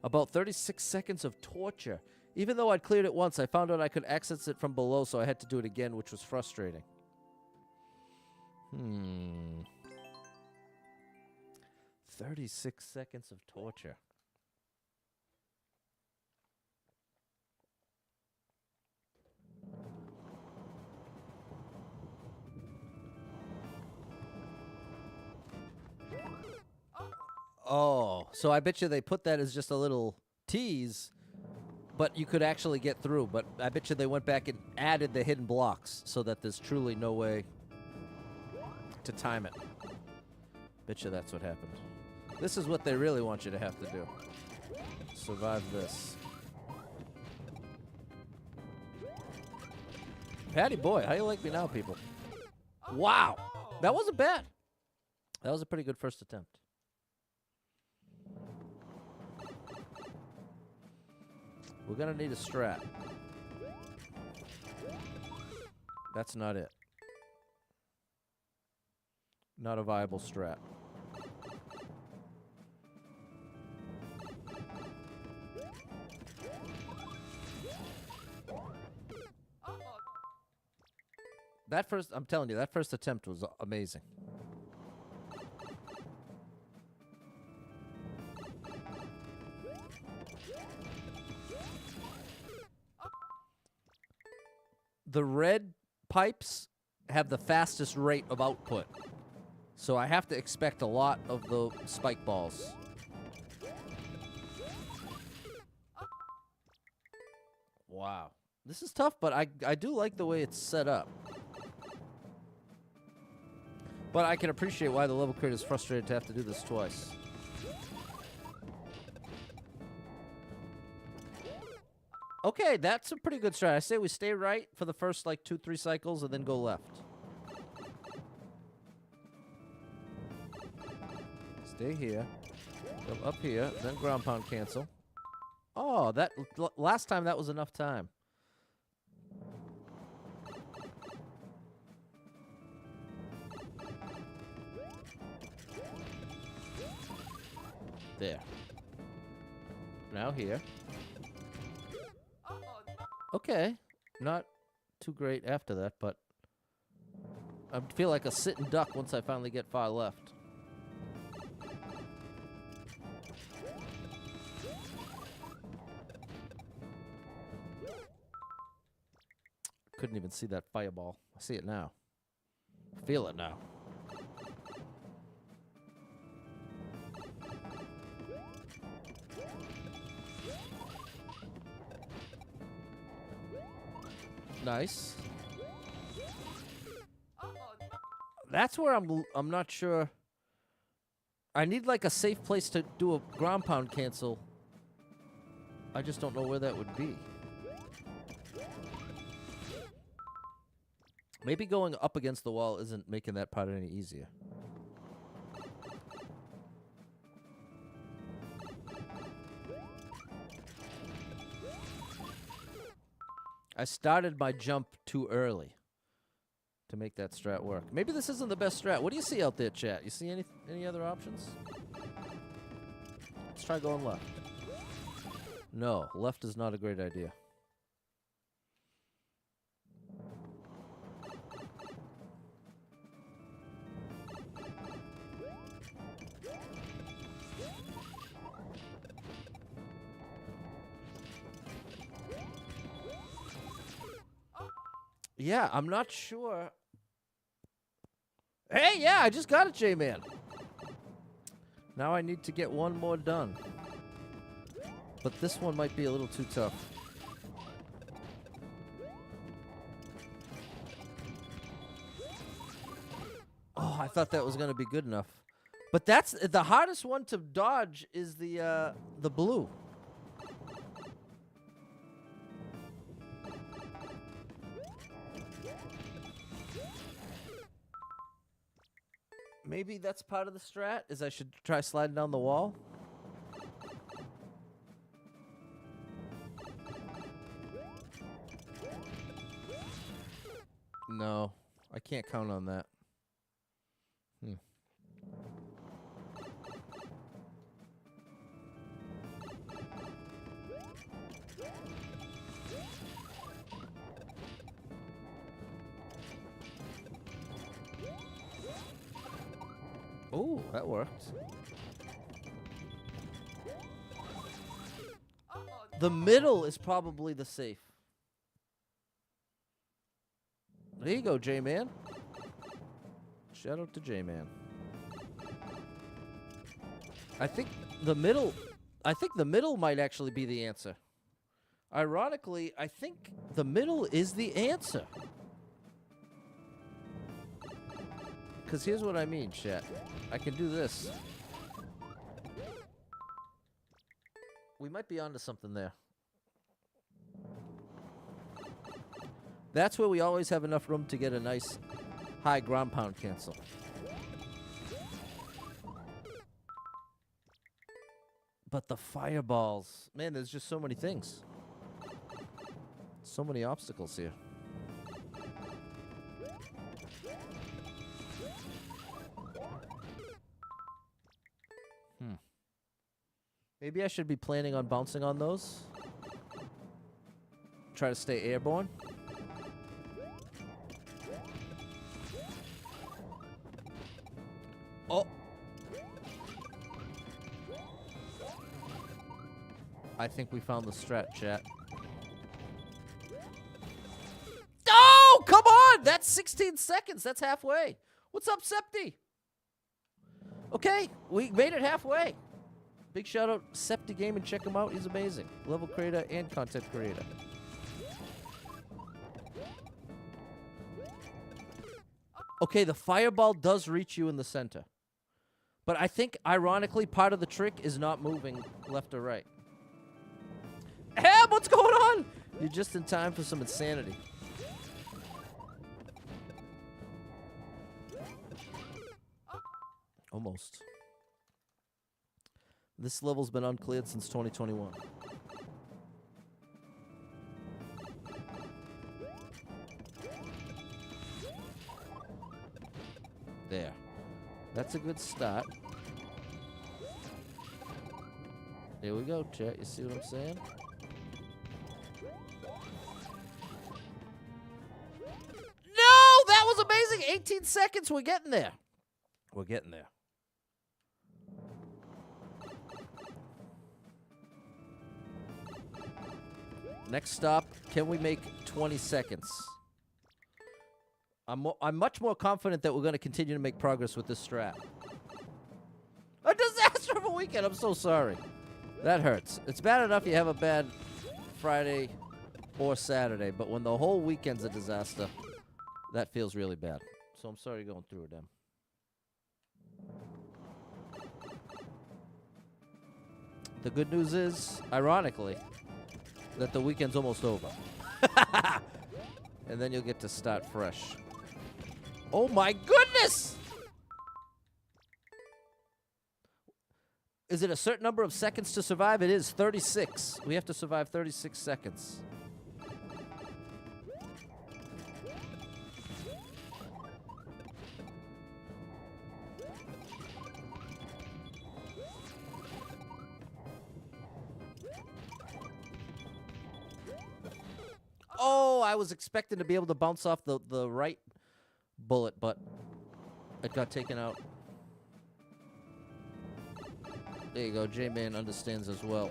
About 36 seconds of torture. Even though I'd cleared it once, I found out I could access it from below, so I had to do it again, which was frustrating. 36 seconds of torture. Oh, so I bet you they put that as just a little tease, but you could actually get through. But I bet you they went back and added the hidden blocks so that there's truly no way to time it. Bet you that's what happened. This is what they really want you to have to do. Survive this. Patty boy, how you like me now, people? Wow, that wasn't bad. That was a pretty good first attempt. We're gonna need a strat. That's not it. Not a viable strat. That first, I'm telling you, that first attempt was amazing. The red pipes have the fastest rate of output. So I have to expect a lot of the spike balls. Wow. This is tough, but I do like the way it's set up. But I can appreciate why the level creator is frustrated to have to do this twice. Okay, that's a pretty good strat. I say we stay right for the first, like, 2-3 cycles and then go left. Stay here. Go up here, then ground pound cancel. Oh, that last time that was enough time. There. Now here. Okay. Not too great after that, but I feel like a sitting duck once I finally get far left. Couldn't even see that fireball. I see it now. Feel it now. Nice. That's where I'm not sure. I need like a safe place to do a ground pound cancel. I just don't know where that would be. Maybe going up against the wall isn't making that part any easier. I started my jump too early to make that strat work. Maybe this isn't the best strat. What do you see out there, chat? You see any other options? Let's try going left. No, left is not a great idea. Yeah, I'm not sure. Hey, yeah, I just got it, J-Man. Now I need to get one more done. But this one might be a little too tough. Oh, I thought that was going to be good enough. But that's the hardest one to dodge is the blue. Maybe that's part of the strat, is I should try sliding down the wall. No, I can't count on that. Oh, that worked. The middle is probably the safe. There you go, J-Man. Shout out to J-Man. I think the middle might actually be the answer. Ironically, I think the middle is the answer. Because here's what I mean, chat. I can do this. We might be onto something there. That's where we always have enough room to get a nice high ground pound cancel. But the fireballs. Man, there's just so many things. So many obstacles here. Maybe I should be planning on bouncing on those. Try to stay airborne. Oh. I think we found the strat, chat. Oh, come on! That's 16 seconds. That's halfway. What's up, Septi? Okay, we made it halfway. Big shout out Septi Gaming, check him out. He's amazing. Level creator and content creator. Okay, the fireball does reach you in the center. But I think, ironically, part of the trick is not moving left or right. Ham, what's going on? You're just in time for some insanity. Almost. This level's been uncleared since 2021. There. That's a good start. Here we go, chat. You see what I'm saying? No! That was amazing! 18 seconds. We're getting there. We're getting there. Next stop, can we make 20 seconds? I'm much more confident that we're going to continue to make progress with this strat. A disaster of a weekend. I'm so sorry. That hurts. It's bad enough you have a bad Friday or Saturday, but when the whole weekend's a disaster, that feels really bad. So I'm sorry you're going through it, Dan. The good news is, ironically, that the weekend's almost over. And then you'll get to start fresh. Oh my goodness! Is it a certain number of seconds to survive? It is 36. We have to survive 36 seconds. Oh, I was expecting to be able to bounce off the right bullet, but it got taken out. There you go. J-Man understands as well.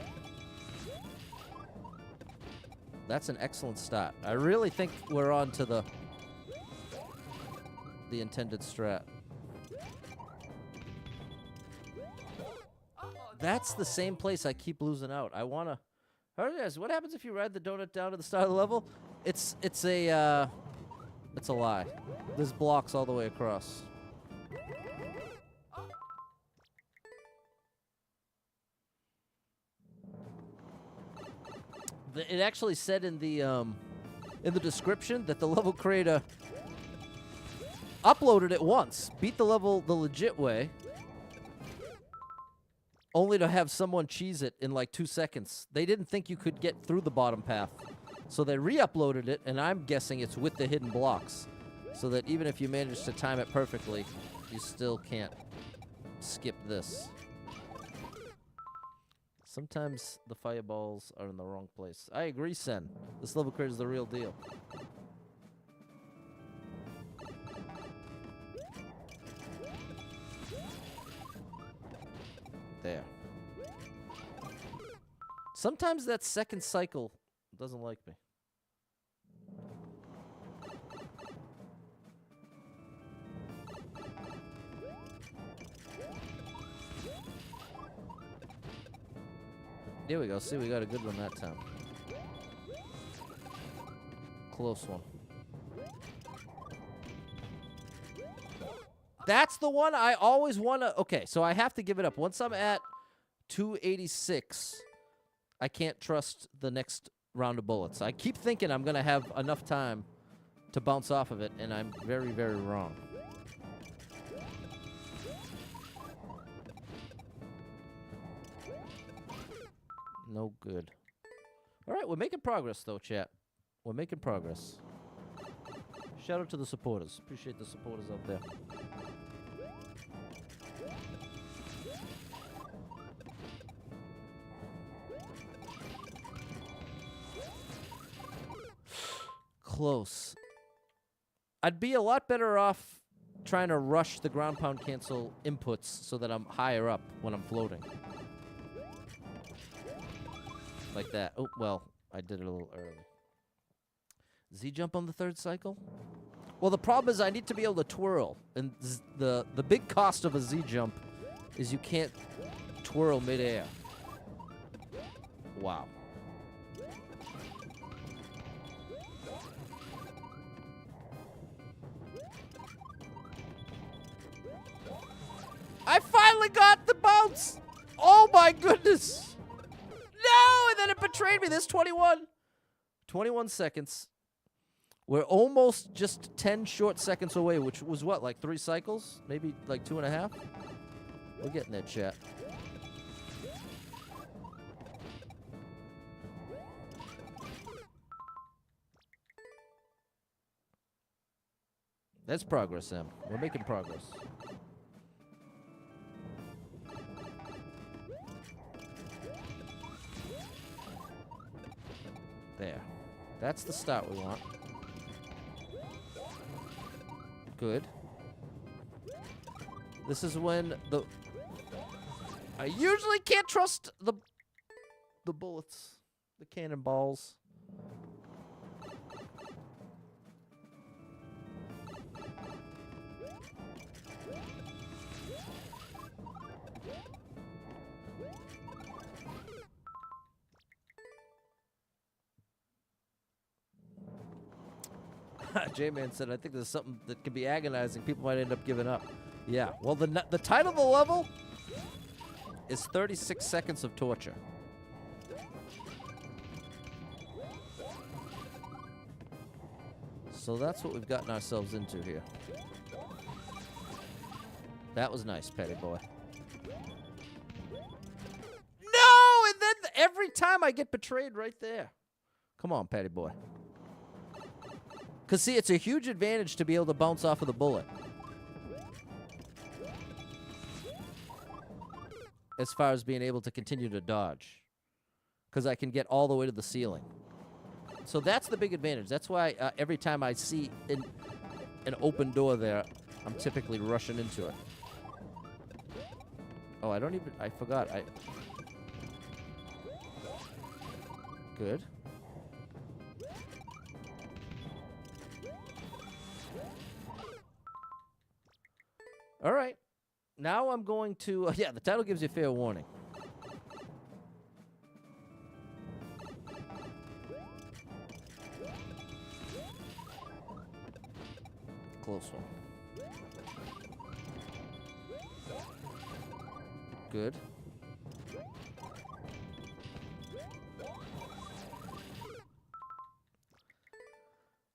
That's an excellent start. I really think we're on to the intended strat. That's the same place I keep losing out. I want to... What happens if you ride the donut down to the start of the level? It's a lie. There's blocks all the way across. It actually said in the description that the level creator uploaded it once, beat the level the legit way, only to have someone cheese it in like 2 seconds. They didn't think you could get through the bottom path. So they re-uploaded it, and I'm guessing it's with the hidden blocks. So that even if you manage to time it perfectly, you still can't skip this. Sometimes the fireballs are in the wrong place. I agree, Sen. This level creator is the real deal. There. Sometimes that second cycle doesn't like me. There we go. See, we got a good one that time. Close one. That's the one I always want to... Okay, so I have to give it up. Once I'm at 286, I can't trust the next round of bullets. I keep thinking I'm going to have enough time to bounce off of it, and I'm very, very wrong. No good. All right, we're making progress, though, chat. We're making progress. Shout out to the supporters. Appreciate the supporters out there. Close. I'd be a lot better off trying to rush the ground pound cancel inputs so that I'm higher up when I'm floating. Like that. Oh, well, I did it a little early. Z-jump on the third cycle? Well, the problem is I need to be able to twirl. And the big cost of a Z-jump is you can't twirl midair. Wow. I finally got the bounce! Oh my goodness! No! And then it betrayed me. There's 21. 21 seconds. We're almost just 10 short seconds away, which was what, like 3 cycles? Maybe like 2.5? We're getting there, chat. That's progress, Em. We're making progress. There. That's the start we want. Good. This is when the... I usually can't trust the bullets. The cannonballs. J-Man said, I think there's something that can be agonizing. People might end up giving up. Yeah. Well, the title of the level is 36 seconds of torture. So that's what we've gotten ourselves into here. That was nice, Petty Boy. No! And then every time I get betrayed right there. Come on, Petty Boy. Because, see, it's a huge advantage to be able to bounce off of the bullet. As far as being able to continue to dodge. Because I can get all the way to the ceiling. So that's the big advantage. That's why every time I see an open door there, I'm typically rushing into it. Oh, I forgot. Good. All right. Now I'm going to... yeah, the title gives you fair warning. Close one. Good.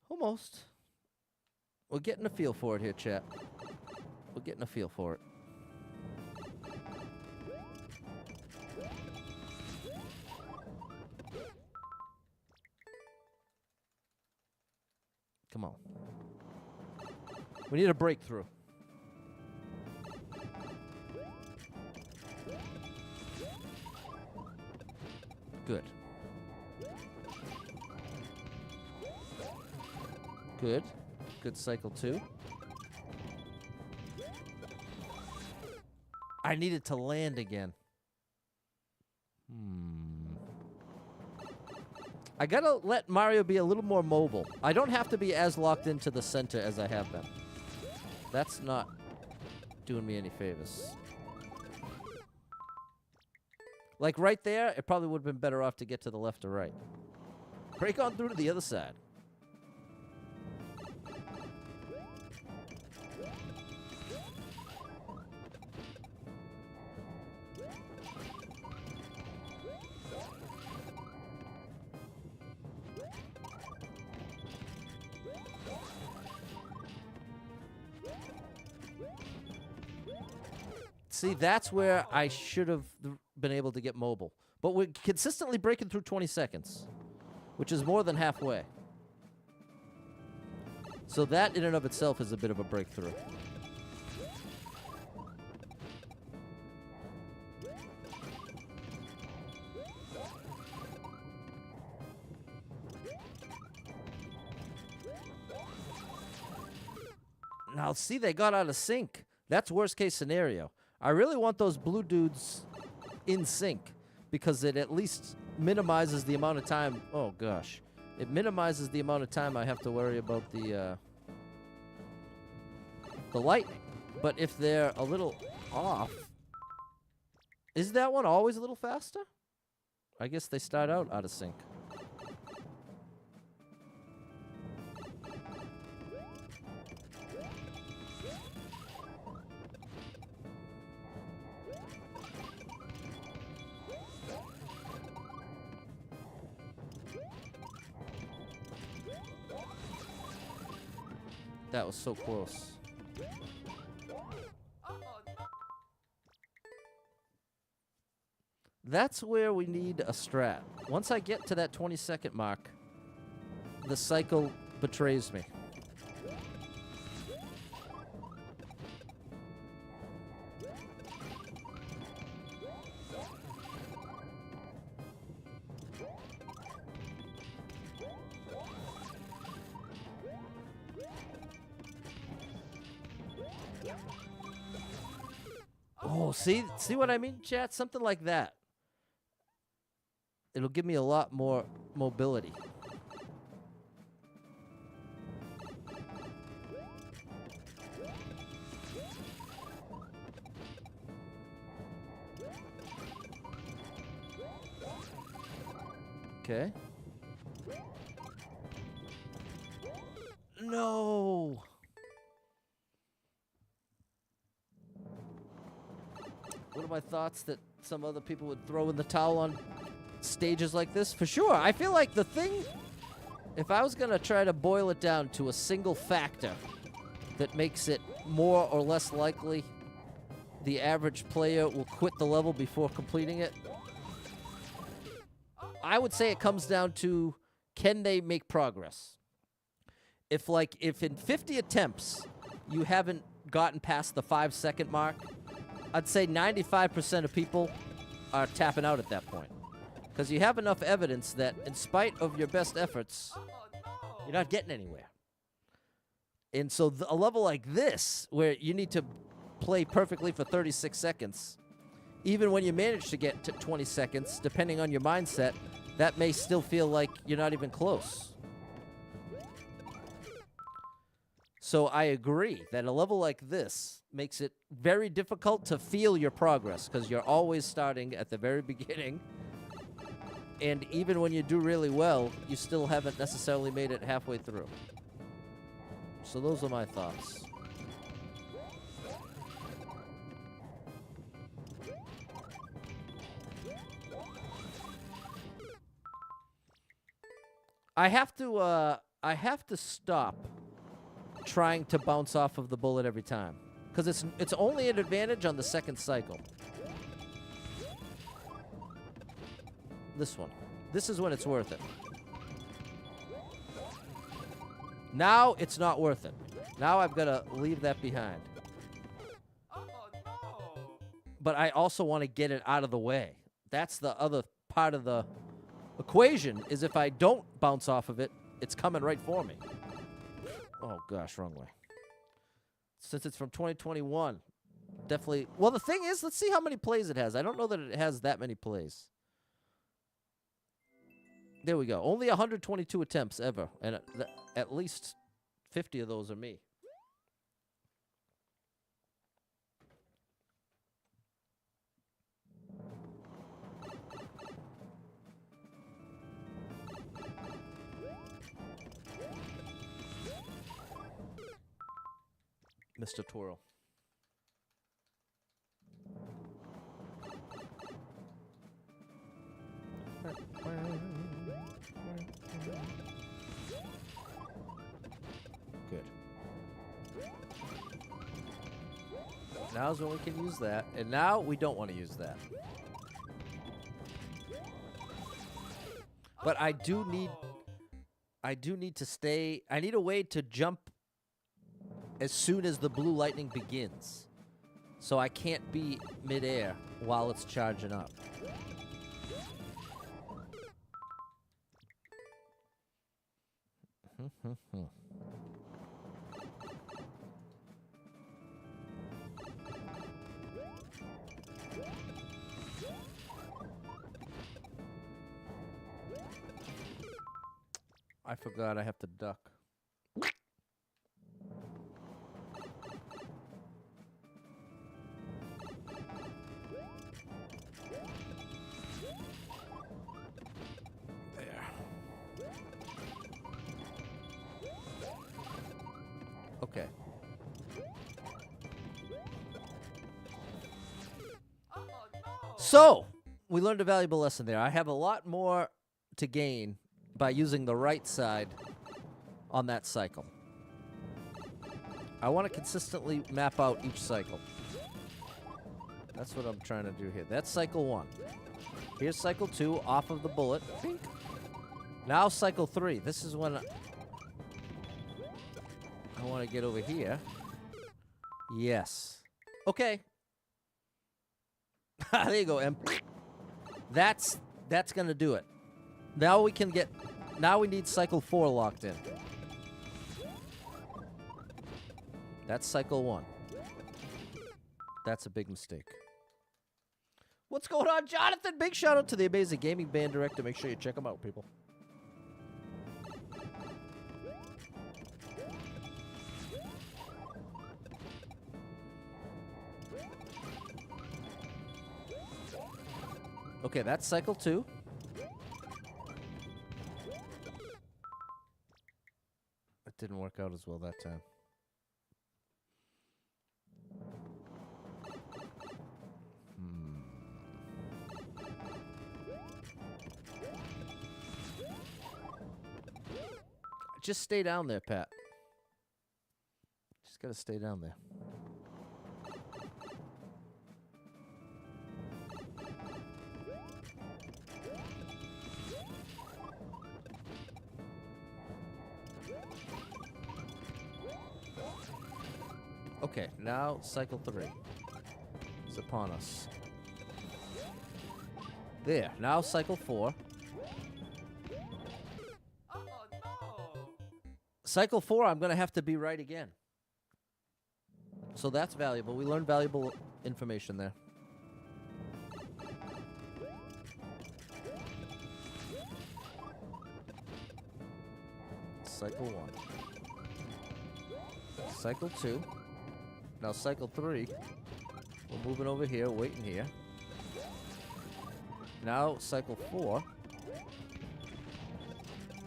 Almost. We're getting a feel for it here, chat. We're getting a feel for it. Come on. We need a breakthrough. Good. Good. Good cycle 2. I needed to land again. I gotta let Mario be a little more mobile. I don't have to be as locked into the center as I have been. That's not doing me any favors. Like right there, it probably would have been better off to get to the left or right. Break on through to the other side. See, that's where I should have been able to get mobile. But we're consistently breaking through 20 seconds, which is more than halfway. So that in and of itself is a bit of a breakthrough. Now, see, they got out of sync. That's worst case scenario. I really want those blue dudes in sync because it at least minimizes the amount of time. Oh, gosh. It minimizes the amount of time I have to worry about the lightning. But if they're a little off, is that one always a little faster? I guess they start out of sync. That was so close. That's where we need a strat. Once I get to that 20-second mark, the cycle betrays me. Oh, see what I mean, chat? Something like that. It'll give me a lot more mobility. Okay. No. What are my thoughts that some other people would throw in the towel on stages like this? For sure. I feel like the thing, if I was going to try to boil it down to a single factor that makes it more or less likely the average player will quit the level before completing it, I would say it comes down to, can they make progress? If in 50 attempts you haven't gotten past the 5-second mark, I'd say 95% of people are tapping out at that point. Because you have enough evidence that in spite of your best efforts, you're not getting anywhere. And so a level like this, where you need to play perfectly for 36 seconds, even when you manage to get to 20 seconds, depending on your mindset, that may still feel like you're not even close. So I agree that a level like this makes it very difficult to feel your progress because you're always starting at the very beginning. And even when you do really well, you still haven't necessarily made it halfway through. So those are my thoughts. I have to stop trying to bounce off of the bullet every time, because it's only an advantage on the second cycle. This one. This is when it's worth it. Now it's not worth it. Now I've got to leave that behind. Oh, no. But I also want to get it out of the way. That's the other part of the equation, is if I don't bounce off of it, it's coming right for me. Oh, gosh, wrong way. Since it's from 2021, definitely. Well, the thing is, let's see how many plays it has. I don't know that it has that many plays. There we go. Only 122 attempts ever, and at least 50 of those are me. Mr. Twirl. Good. Now's when we can use that, and now we don't want to use that. But I do need to stay. I need a way to jump as soon as the blue lightning begins, so I can't be midair while it's charging up. I forgot I have to duck. Okay. So, we learned a valuable lesson there. I have a lot more to gain by using the right side on that cycle. I want to consistently map out each cycle. That's what I'm trying to do here. That's cycle 1. Here's cycle 2, off of the bullet. Bink. Now cycle 3. This is when I want to get over here. Yes. Okay. There you go, M. That's going to do it. Now we can get... Now we need cycle 4 locked in. That's cycle 1. That's a big mistake. What's going on, Jonathan? Big shout out to the amazing gaming band director. Make sure you check him out, people. Okay, that's cycle 2. It didn't work out as well that time. Just stay down there, Pat. Just gotta stay down there. Okay, now cycle 3 is upon us. There, now cycle 4. Oh, no. Cycle 4, I'm going to have to be right again. So that's valuable. We learned valuable information there. Cycle 1. Cycle 2. Now cycle 3, we're moving over here, waiting here. Now cycle 4,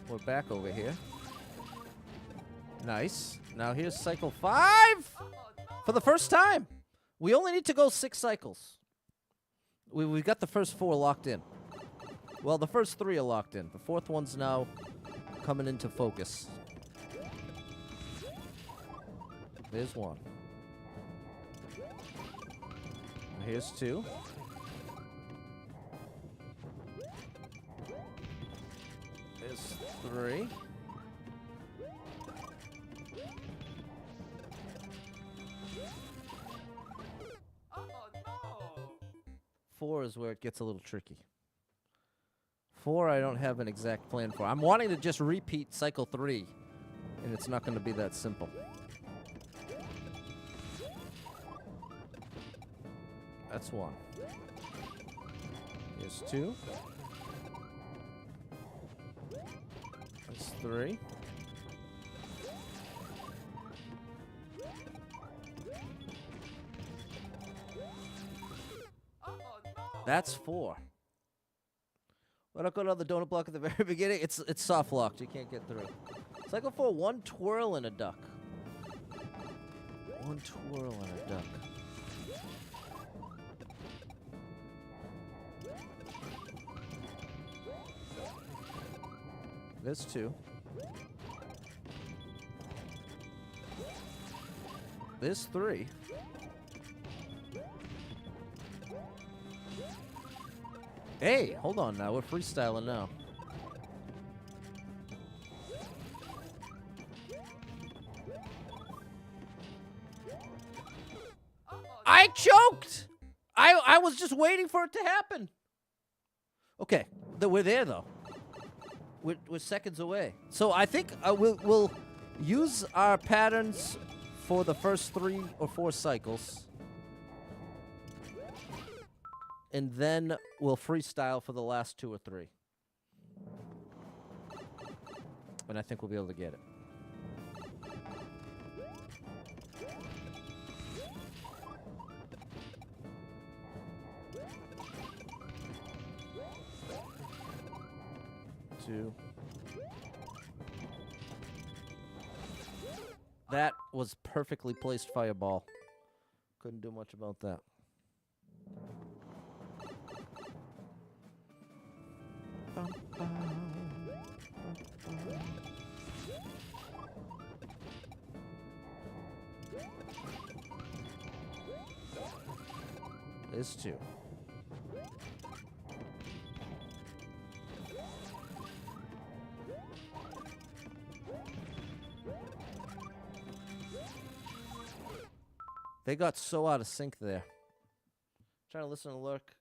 we're back over here. Nice. Now here's cycle 5 for the first time. We only need to go 6 cycles. We've got the first 4 locked in. Well, the first 3 are locked in. The 4th one's now coming into focus. There's 1. Here's 2. There's 3. Oh, no. 4 is where it gets a little tricky. 4 I don't have an exact plan for. I'm wanting to just repeat cycle 3, and it's not going to be that simple. That's 1. Here's 2. That's 3. Oh, no. That's 4. Why not go to the donut block at the very beginning? It's soft locked. You can't get through. Cycle 4, 1 twirl and a duck. 1 twirl and a duck. There's 2. There's 3. Hey, hold on now. We're freestyling now. I choked! I was just waiting for it to happen. Okay, we're there though. We're seconds away. So I think we'll use our patterns for the first 3 or 4 cycles. And then we'll freestyle for the last 2 or 3. And I think we'll be able to get it. Two. That was perfectly placed fireball. Couldn't do much about that. Bum, bum, bum, bum. There's 2. They got so out of sync there. Trying to listen and lurk.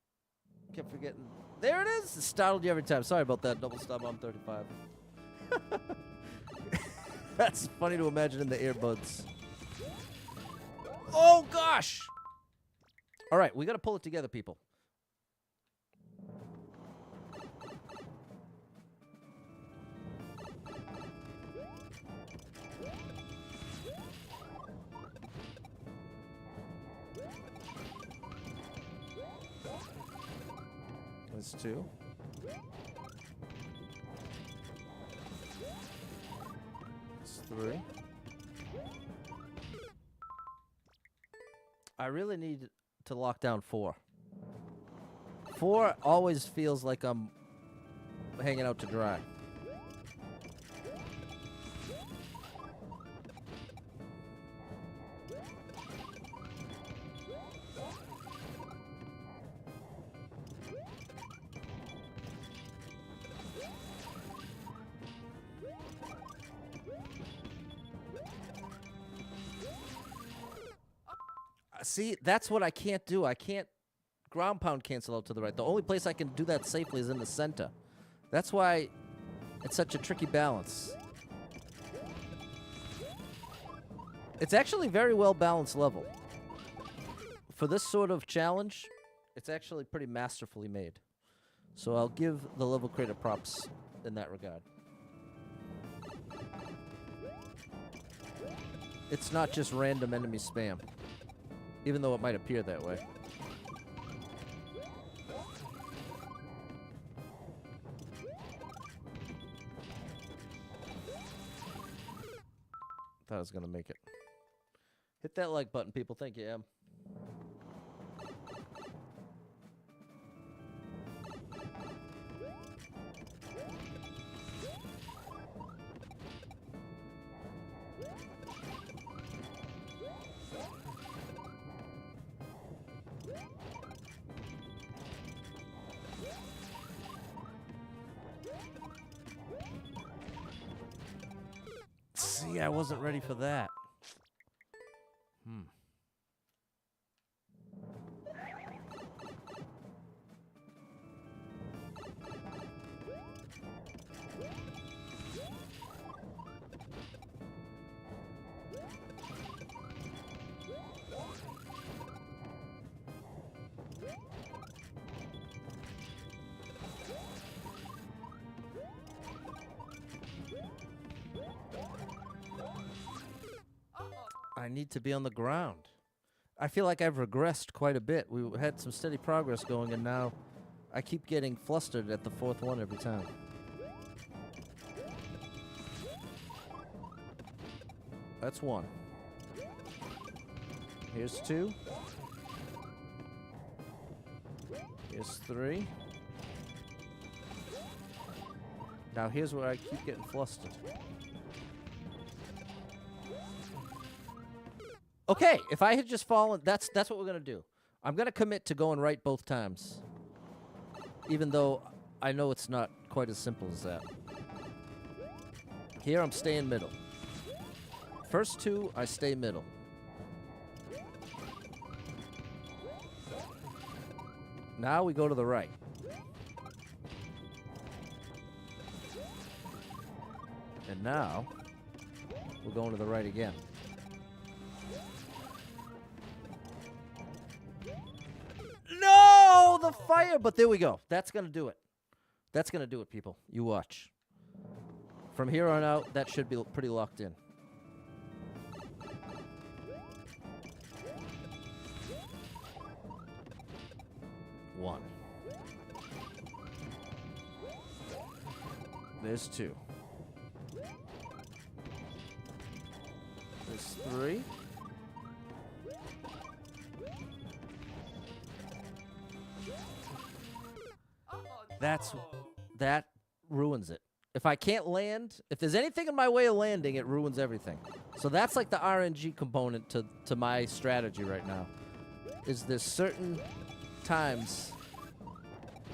Kept forgetting. There it is! It startled you every time. Sorry about that. Double stop on 35. That's funny to imagine in the earbuds. Oh, gosh! All right, we got to pull it together, people. That's 2. That's 3. I really need to lock down 4. 4 always feels like I'm hanging out to dry. See, that's what I can't do. I can't ground pound cancel out to the right. The only place I can do that safely is in the center. That's why it's such a tricky balance. It's actually very well balanced level. For this sort of challenge, it's actually pretty masterfully made. So I'll give the level creator props in that regard. It's not just random enemy spam, even though it might appear that way. Thought I was gonna make it. Hit that like button, people. Thank you, Em. See, I wasn't ready for that. I need to be on the ground. I feel like I've regressed quite a bit. We had some steady progress going, and now I keep getting flustered at the 4th one every time. That's 1. Here's 2. Here's 3. Now here's where I keep getting flustered. Okay, if I had just fallen, that's what we're gonna do. I'm gonna commit to going right both times, even though I know it's not quite as simple as that. Here I'm staying middle. First 2, I stay middle. Now we go to the right. And now we're going to the right again. No, the fire, but there we go. That's going to do it. That's going to do it, people. You watch. From here on out, that should be pretty locked in. One. There's 2. There's 3. That ruins it. If I can't land, if there's anything in my way of landing, it ruins everything. So that's like the RNG component to my strategy right now. Is there's certain times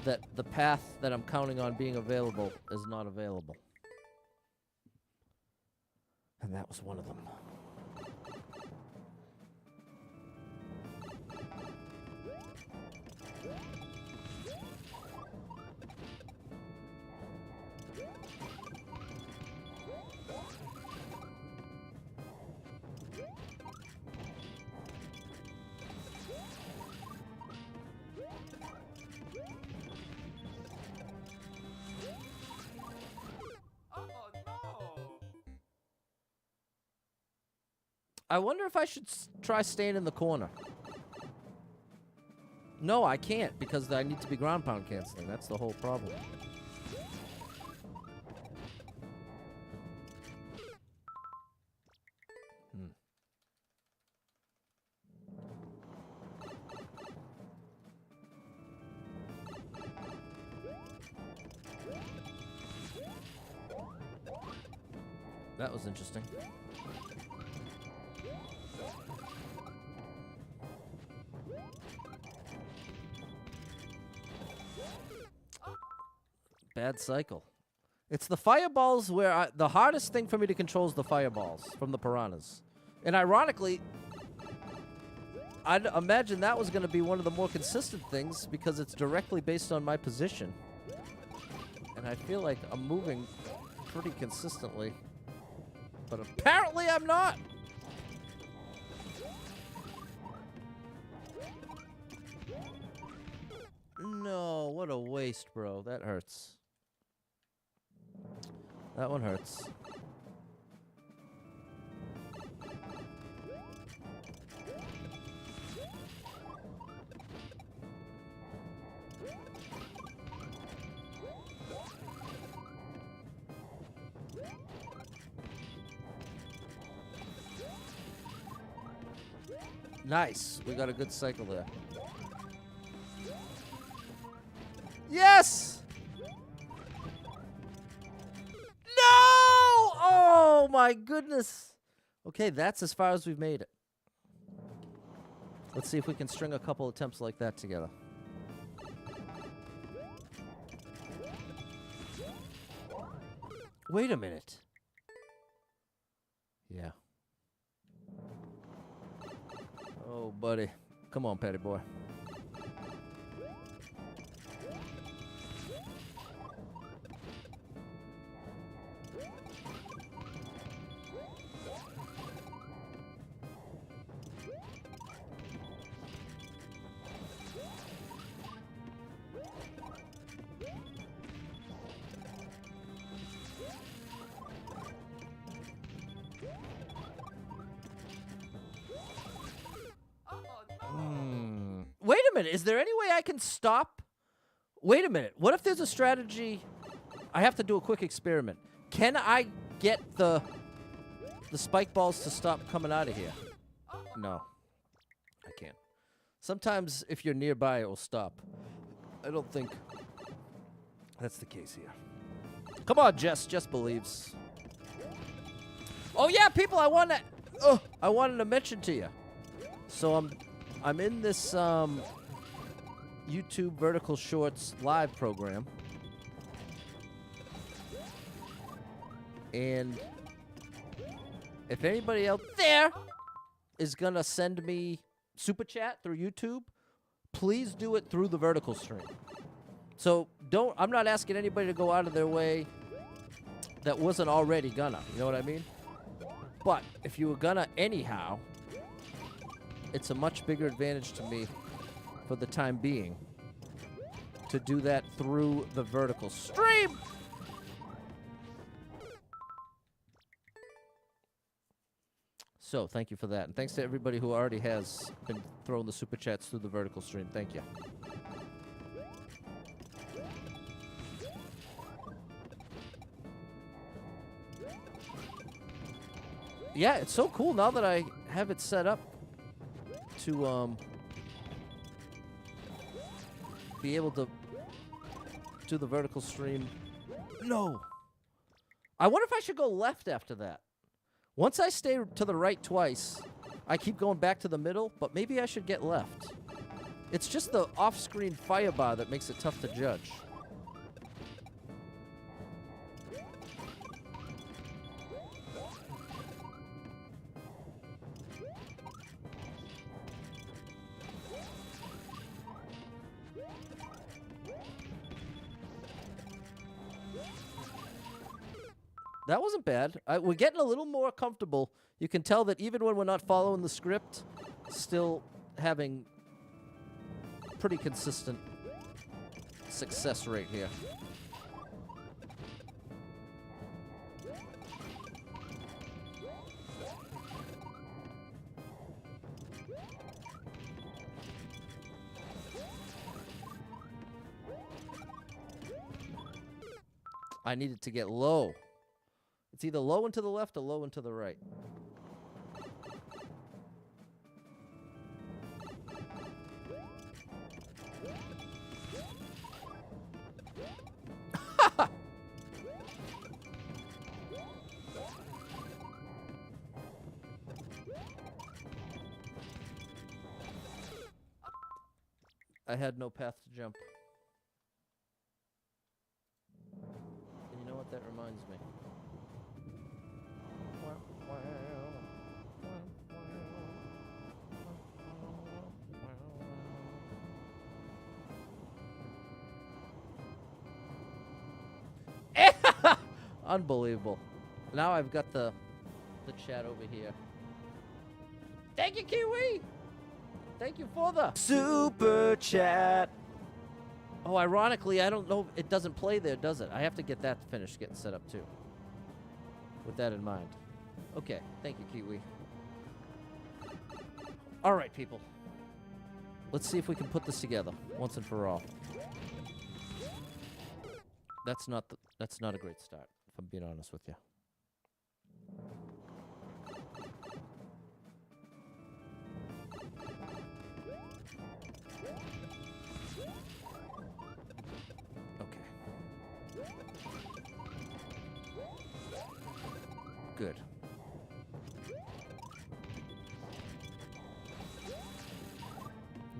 that the path that I'm counting on being available is not available. And that was one of them. I wonder if I should try staying in the corner. No, I can't because I need to be ground pound canceling. That's the whole problem. That was interesting. Bad cycle. It's the fireballs where the hardest thing for me to control is the fireballs from the piranhas. And ironically, I'd imagine that was going to be one of the more consistent things because it's directly based on my position. And I feel like I'm moving pretty consistently. But apparently I'm not. No, what a waste, bro. That hurts. That one hurts. Nice. We got a good cycle there. Yes! No! Oh, my goodness. Okay, that's as far as we've made it. Let's see if we can string a couple attempts like that together. Wait a minute. Yeah. Oh, buddy. Come on, Patty boy. Wait a minute. Is there any way I can stop? Wait a minute. What if there's a strategy? I have to do a quick experiment. Can I get the spike balls to stop coming out of here? No. I can't. Sometimes if you're nearby, it will stop. I don't think that's the case here. Come on, Jess. Jess believes. Oh, yeah, people, I wanted to mention to you. So I'm in this YouTube Vertical Shorts live program. And if anybody out there is going to send me super chat through YouTube, please do it through the vertical stream. So I'm not asking anybody to go out of their way that wasn't already gonna, you know what I mean? But if you were gonna anyhow, it's a much bigger advantage to me for the time being to do that through the vertical stream. So thank you for that. And thanks to everybody who already has been throwing the super chats through the vertical stream. Thank you. Yeah, it's so cool now that I have it set up to be able to do the vertical stream. No. I wonder if I should go left after that. Once I stay to the right twice, I keep going back to the middle, but maybe I should get left. It's just the off-screen firebar that makes it tough to judge. That wasn't bad. We're getting a little more comfortable. You can tell that even when we're not following the script, still having pretty consistent success rate here. I need it to get low. It's either low and to the left or low and to the right. I had no path to jump. And you know what that reminds me? Unbelievable. Now I've got the chat over here. Thank you, Kiwi! Thank you for the super chat. Oh, ironically, I don't know. It doesn't play there, does it? I have to get that finished, getting set up too. With that in mind. Okay, thank you, Kiwi. All right, people. Let's see if we can put this together once and for all. That's not a great start, if I'm being honest with you. Good.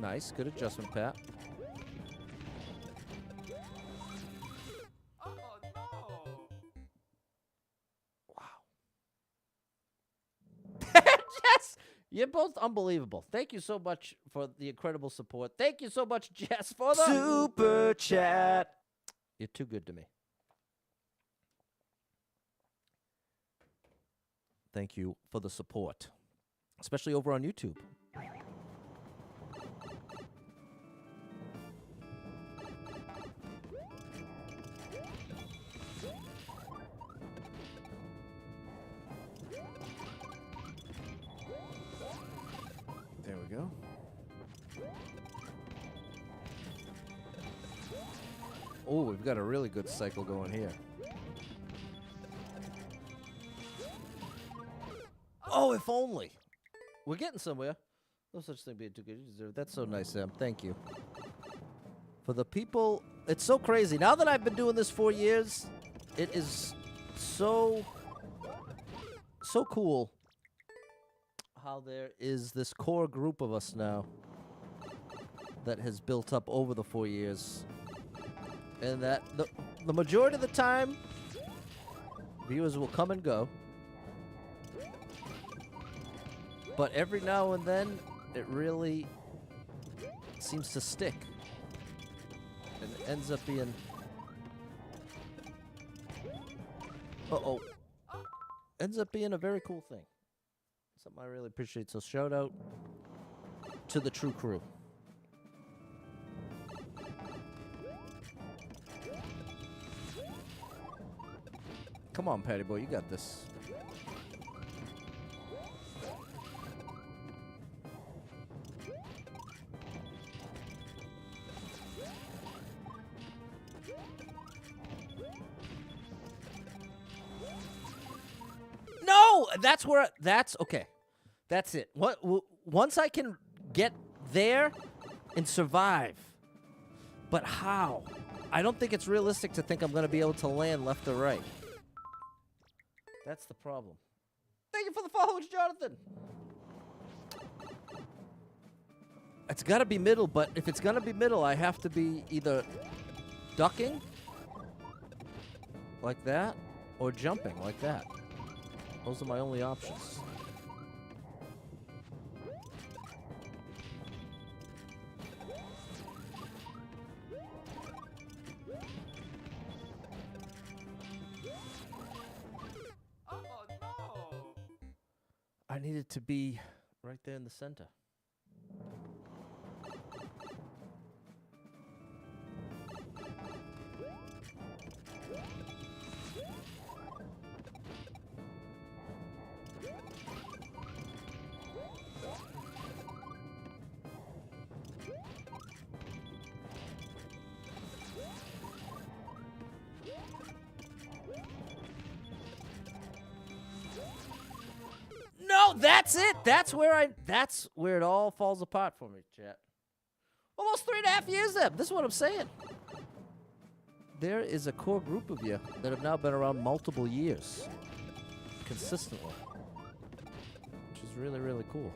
Nice. Good adjustment, Pat. Oh no! Wow. Jess! You're both unbelievable. Thank you so much for the incredible support. Thank you so much, Jess, for the super chat. You're too good to me. Thank you for the support, especially over on YouTube. There we go. Oh, we've got a really good cycle going here. Oh, if only. We're getting somewhere. No such thing being too good. You deserve. That's so nice, Sam. Thank you. For the people, it's so crazy. Now that I've been doing this 4 years, it is so cool how there is this core group of us now that has built up over the 4 years. And that the majority of the time, viewers will come and go. But every now and then, it really seems to stick. And it ends up being... Uh-oh. Ends up being a very cool thing. Something I really appreciate. So shout out to the true crew. Come on, Patty Boy, you got this. No, that's okay. That's it. Once I can get there and survive, but how? I don't think it's realistic to think I'm going to be able to land left or right. That's the problem. Thank you for the followers, Jonathan. It's got to be middle, but if it's going to be middle, I have to be either ducking like that or jumping like that. Those are my only options. Oh no! I need it to be right there in the center. No, that's it. That's where it all falls apart for me, chat. Almost 3.5 years then. This is what I'm saying. There is a core group of you that have now been around multiple years. Consistently. Which is really, really cool.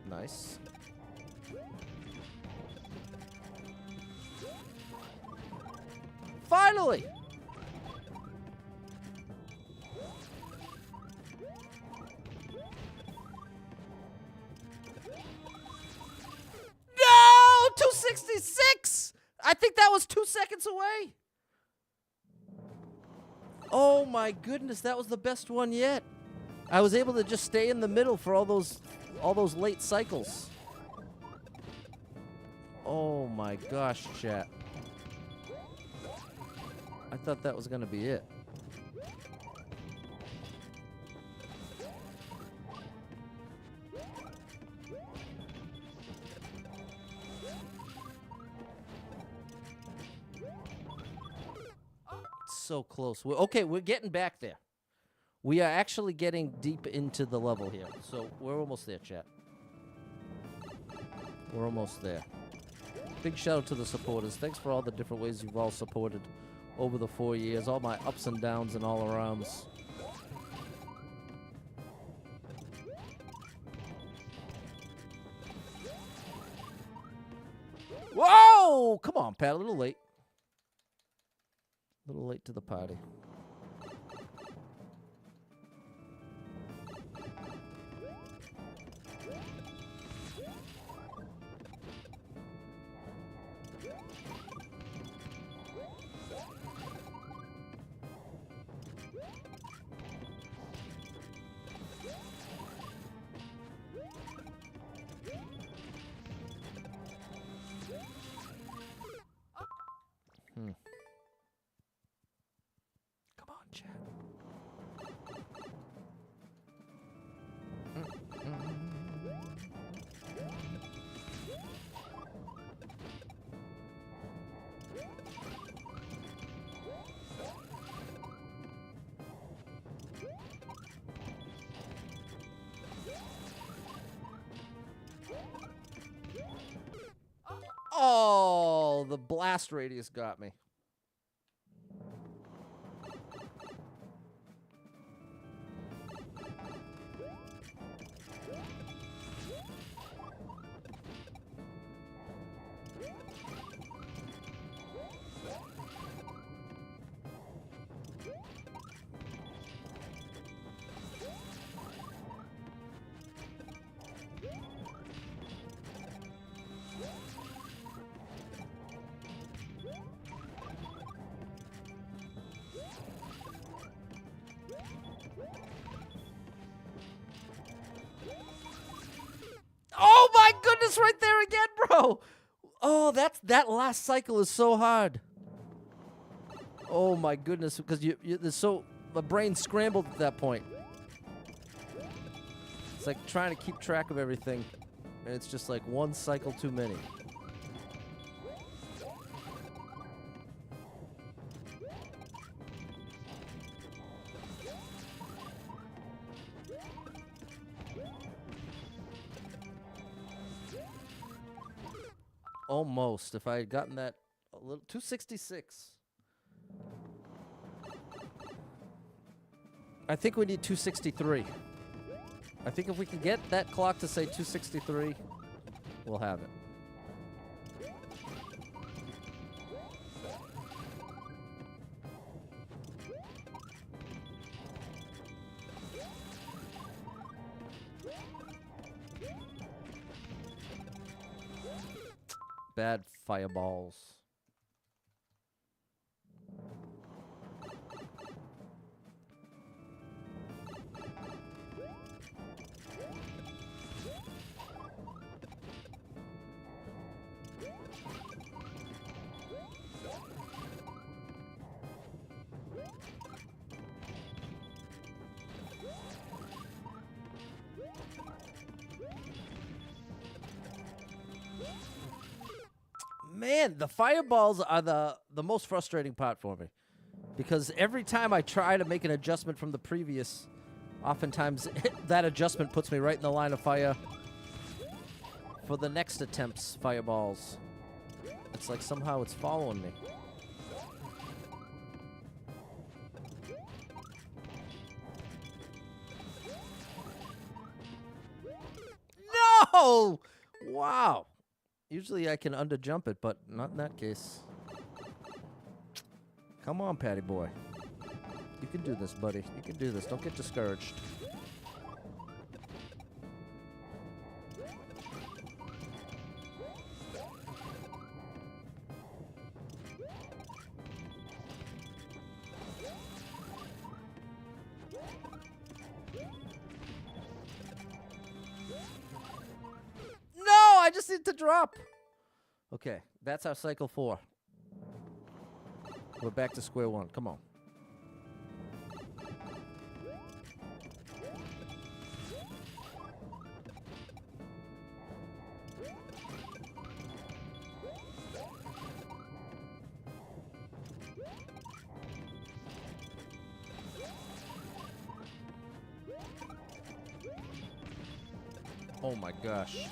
Nice. Finally! No! 266! I think that was 2 seconds away. Oh my goodness, that was the best one yet. I was able to just stay in the middle for all those late cycles. Oh my gosh, chat. I thought that was gonna be it. So close. We're getting back there. We are actually getting deep into the level here. So we're almost there, chat. We're almost there. Big shout out to the supporters. Thanks for all the different ways you've all supported over the 4 years. All my ups and downs and all arounds. Whoa! Come on, Pat. A little late. A little late to the party. Come on, chat. Oh, the blast radius got me. Oh my goodness, right there again, bro. Oh, that last cycle is so hard. Oh my goodness, because the brain scrambled at that point. It's like trying to keep track of everything, and it's just like one cycle too many. Almost. If I had gotten that a little 266. I think we need 263. I think if we can get that clock to say 263, we'll have it. Bad fireballs. Man, the fireballs are the most frustrating part for me. Because every time I try to make an adjustment from the previous, oftentimes that adjustment puts me right in the line of fire for the next attempt's fireballs. It's like somehow it's following me. No! Wow. Usually I can underjump it, but not in that case. Come on, Patty boy. You can do this, buddy. You can do this. Don't get discouraged. No, I just need to drop. Okay, that's our cycle 4. We're back to square one. Come on. Oh my gosh.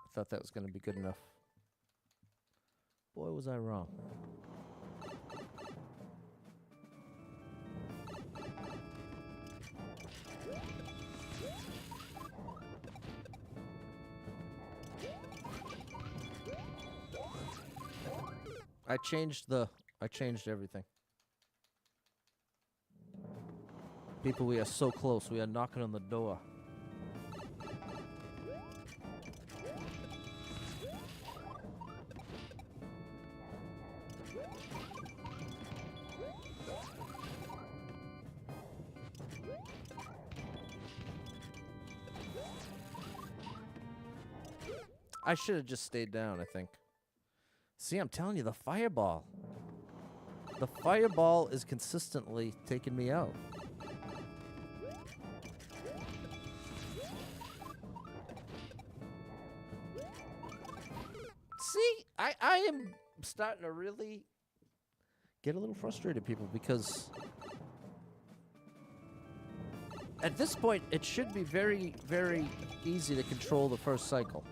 I thought that was going to be good enough. Boy, was I wrong. I changed everything. People, we are so close. We are knocking on the door. I should have just stayed down, I think. See, I'm telling you, the fireball. The fireball is consistently taking me out. See, I am starting to really get a little frustrated, people, because at this point, it should be very, very easy to control the first cycle.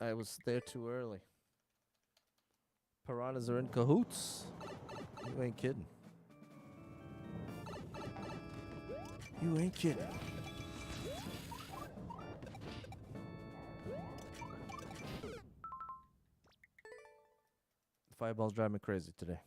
I was there too early. Piranhas are in cahoots. You ain't kidding. You ain't kidding. The fireball's driving me crazy today.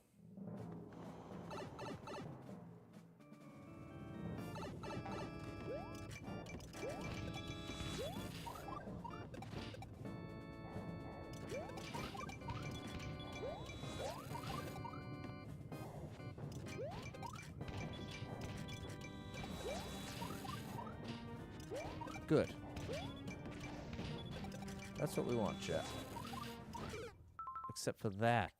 Good. That's what we want, chat. Except for that.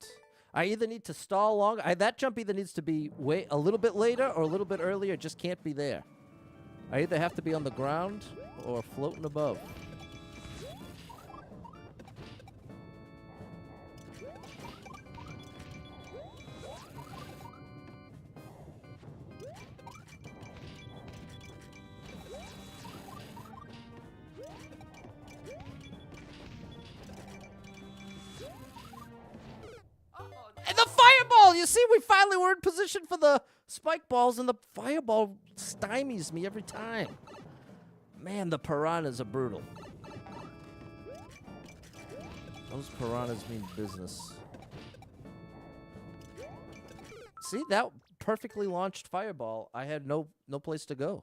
I either need to stall long. That jump either needs to be a little bit later or a little bit earlier. It just can't be there. I either have to be on the ground or floating above. You see, we finally were in position for the spike balls, and the fireball stymies me every time. Man, the piranhas are brutal. Those piranhas mean business. See, that perfectly launched fireball, I had no place to go.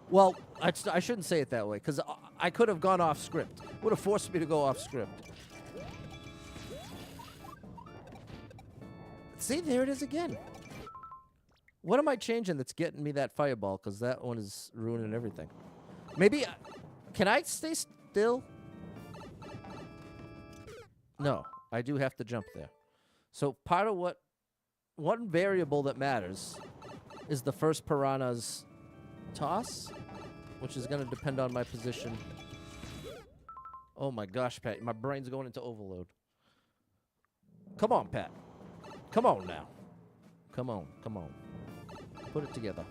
Well, I shouldn't say it that way, because I could have gone off script. Would have forced me to go off script. See, there it is again. What am I changing that's getting me that fireball? Because that one is ruining everything. Maybe, can I stay still? No, I do have to jump there. So part of one variable that matters is the first piranha's toss, which is going to depend on my position. Oh my gosh, Pat, my brain's going into overload. Come on, Pat. Come on now. Come on, come on. Put it together.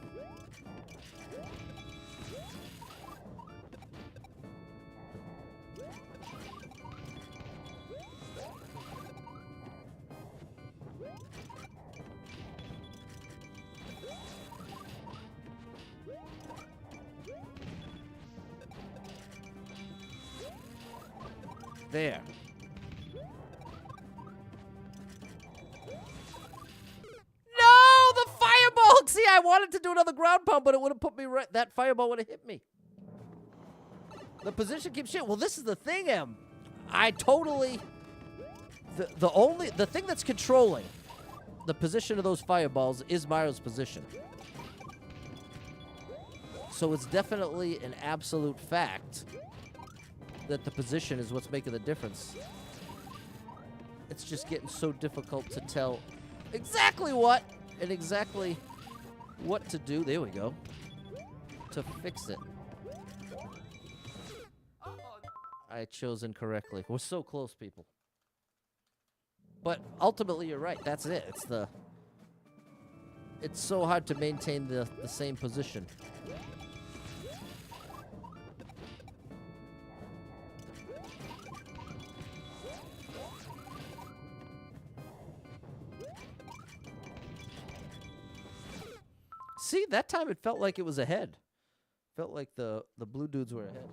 There. No, the fireball! See, I wanted to do another ground pound, but it would have put me right. That fireball would have hit me. The position keeps shit. Well, this is the thing, Em. I totally. The thing that's controlling the position of those fireballs is Mario's position. So it's definitely an absolute fact that the position is what's making the difference. It's just getting so difficult to tell exactly what and exactly what to do. There we go. To fix it. I chose incorrectly. We're so close, people. But ultimately, you're right. That's it. It's so hard to maintain the same position. See, that time it felt like it was ahead. Felt like the blue dudes were ahead.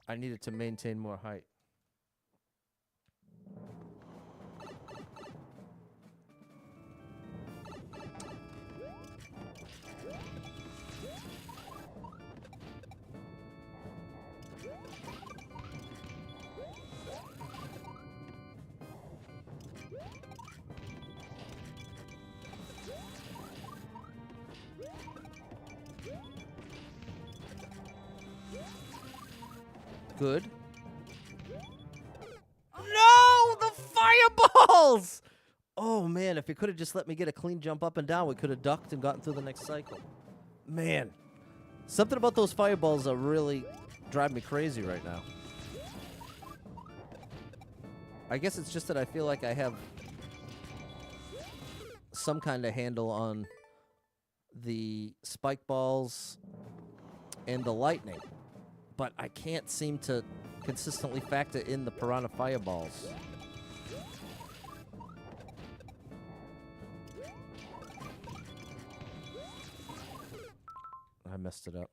I needed to maintain more height. Good. No! The fireballs! Oh, man, if it could have just let me get a clean jump up and down, we could have ducked and gotten through the next cycle. Man. Something about those fireballs are really driving me crazy right now. I guess it's just that I feel like I have some kind of handle on the spike balls and the lightning. But I can't seem to consistently factor in the piranha fireballs. I messed it up.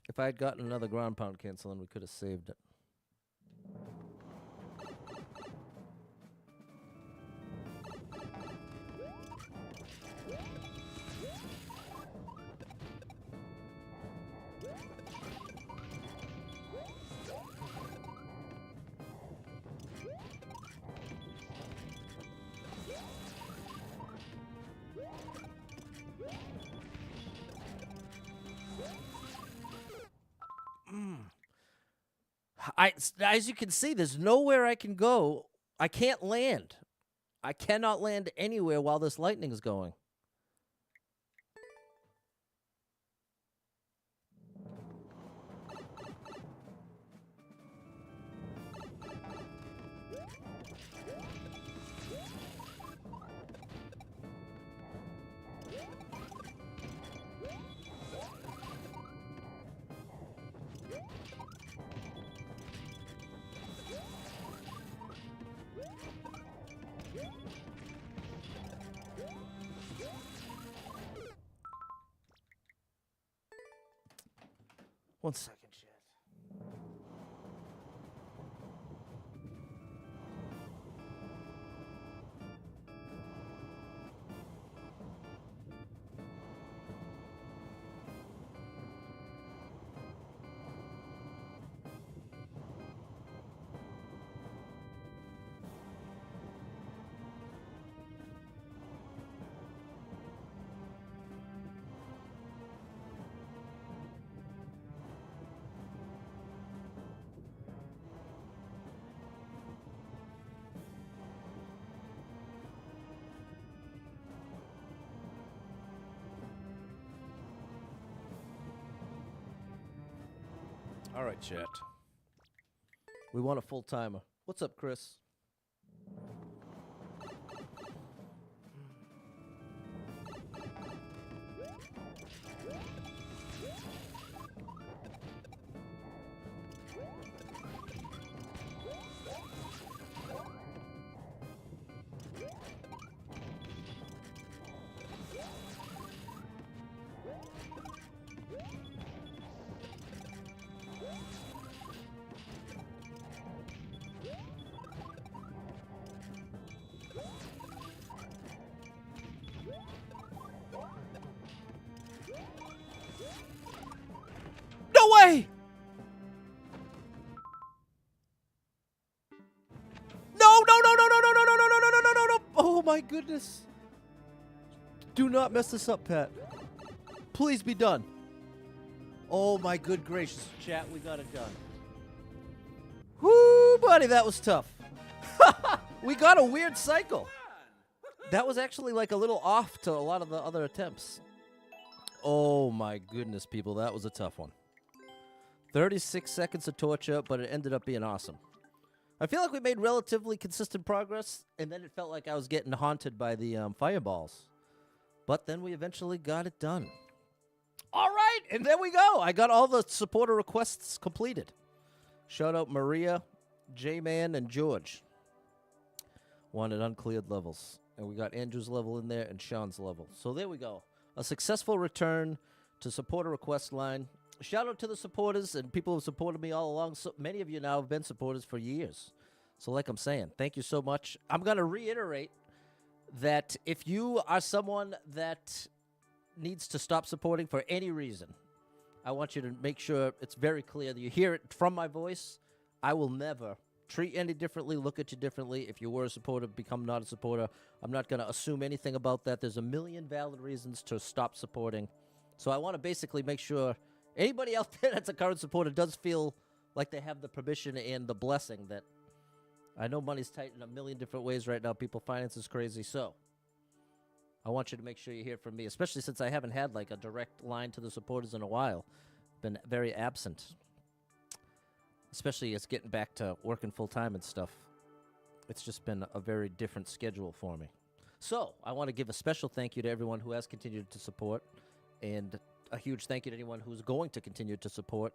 If I had gotten another ground pound cancel, then we could have saved it. As you can see, there's nowhere I can go. I can't land. I cannot land anywhere while this lightning is going. 1 second, chat. All right, chat. We want a full timer. What's up, Chris? No way! No, no, no, no, no, no, no, no, no, no, no, no, no, no. Oh my goodness. Do not mess this up, Pat. Please be done. Oh my good gracious. Chat, we got it done. Whoo, buddy, that was tough. We got a weird cycle. That was actually like a little off to a lot of the other attempts. Oh my goodness, people, that was a tough one. 36 seconds of torture, but it ended up being awesome. I feel like we made relatively consistent progress, and then it felt like I was getting haunted by the fireballs. But then we eventually got it done. All right, and there we go. I got all the supporter requests completed. Shout out Maria, J-Man, and George. Wanted uncleared levels. And we got Andrew's level in there and Sean's level. So there we go. A successful return to supporter request line. Shout out to the supporters and people who have supported me all along. So many of you now have been supporters for years. So like I'm saying, thank you so much. I'm going to reiterate that if you are someone that needs to stop supporting for any reason, I want you to make sure it's very clear that you hear it from my voice. I will never treat any differently, look at you differently. If you were a supporter, become not a supporter. I'm not going to assume anything about that. There's a million valid reasons to stop supporting. So I want to basically make sure anybody out there that's a current supporter does feel like they have the permission and the blessing that I know money's tight in a million different ways right now. People, finance is crazy. So I want you to make sure you hear from me, especially since I haven't had like a direct line to the supporters in a while. Been very absent. Especially it's getting back to working full-time and stuff. It's just been a very different schedule for me. So I want to give a special thank you to everyone who has continued to support, and a huge thank you to anyone who's going to continue to support,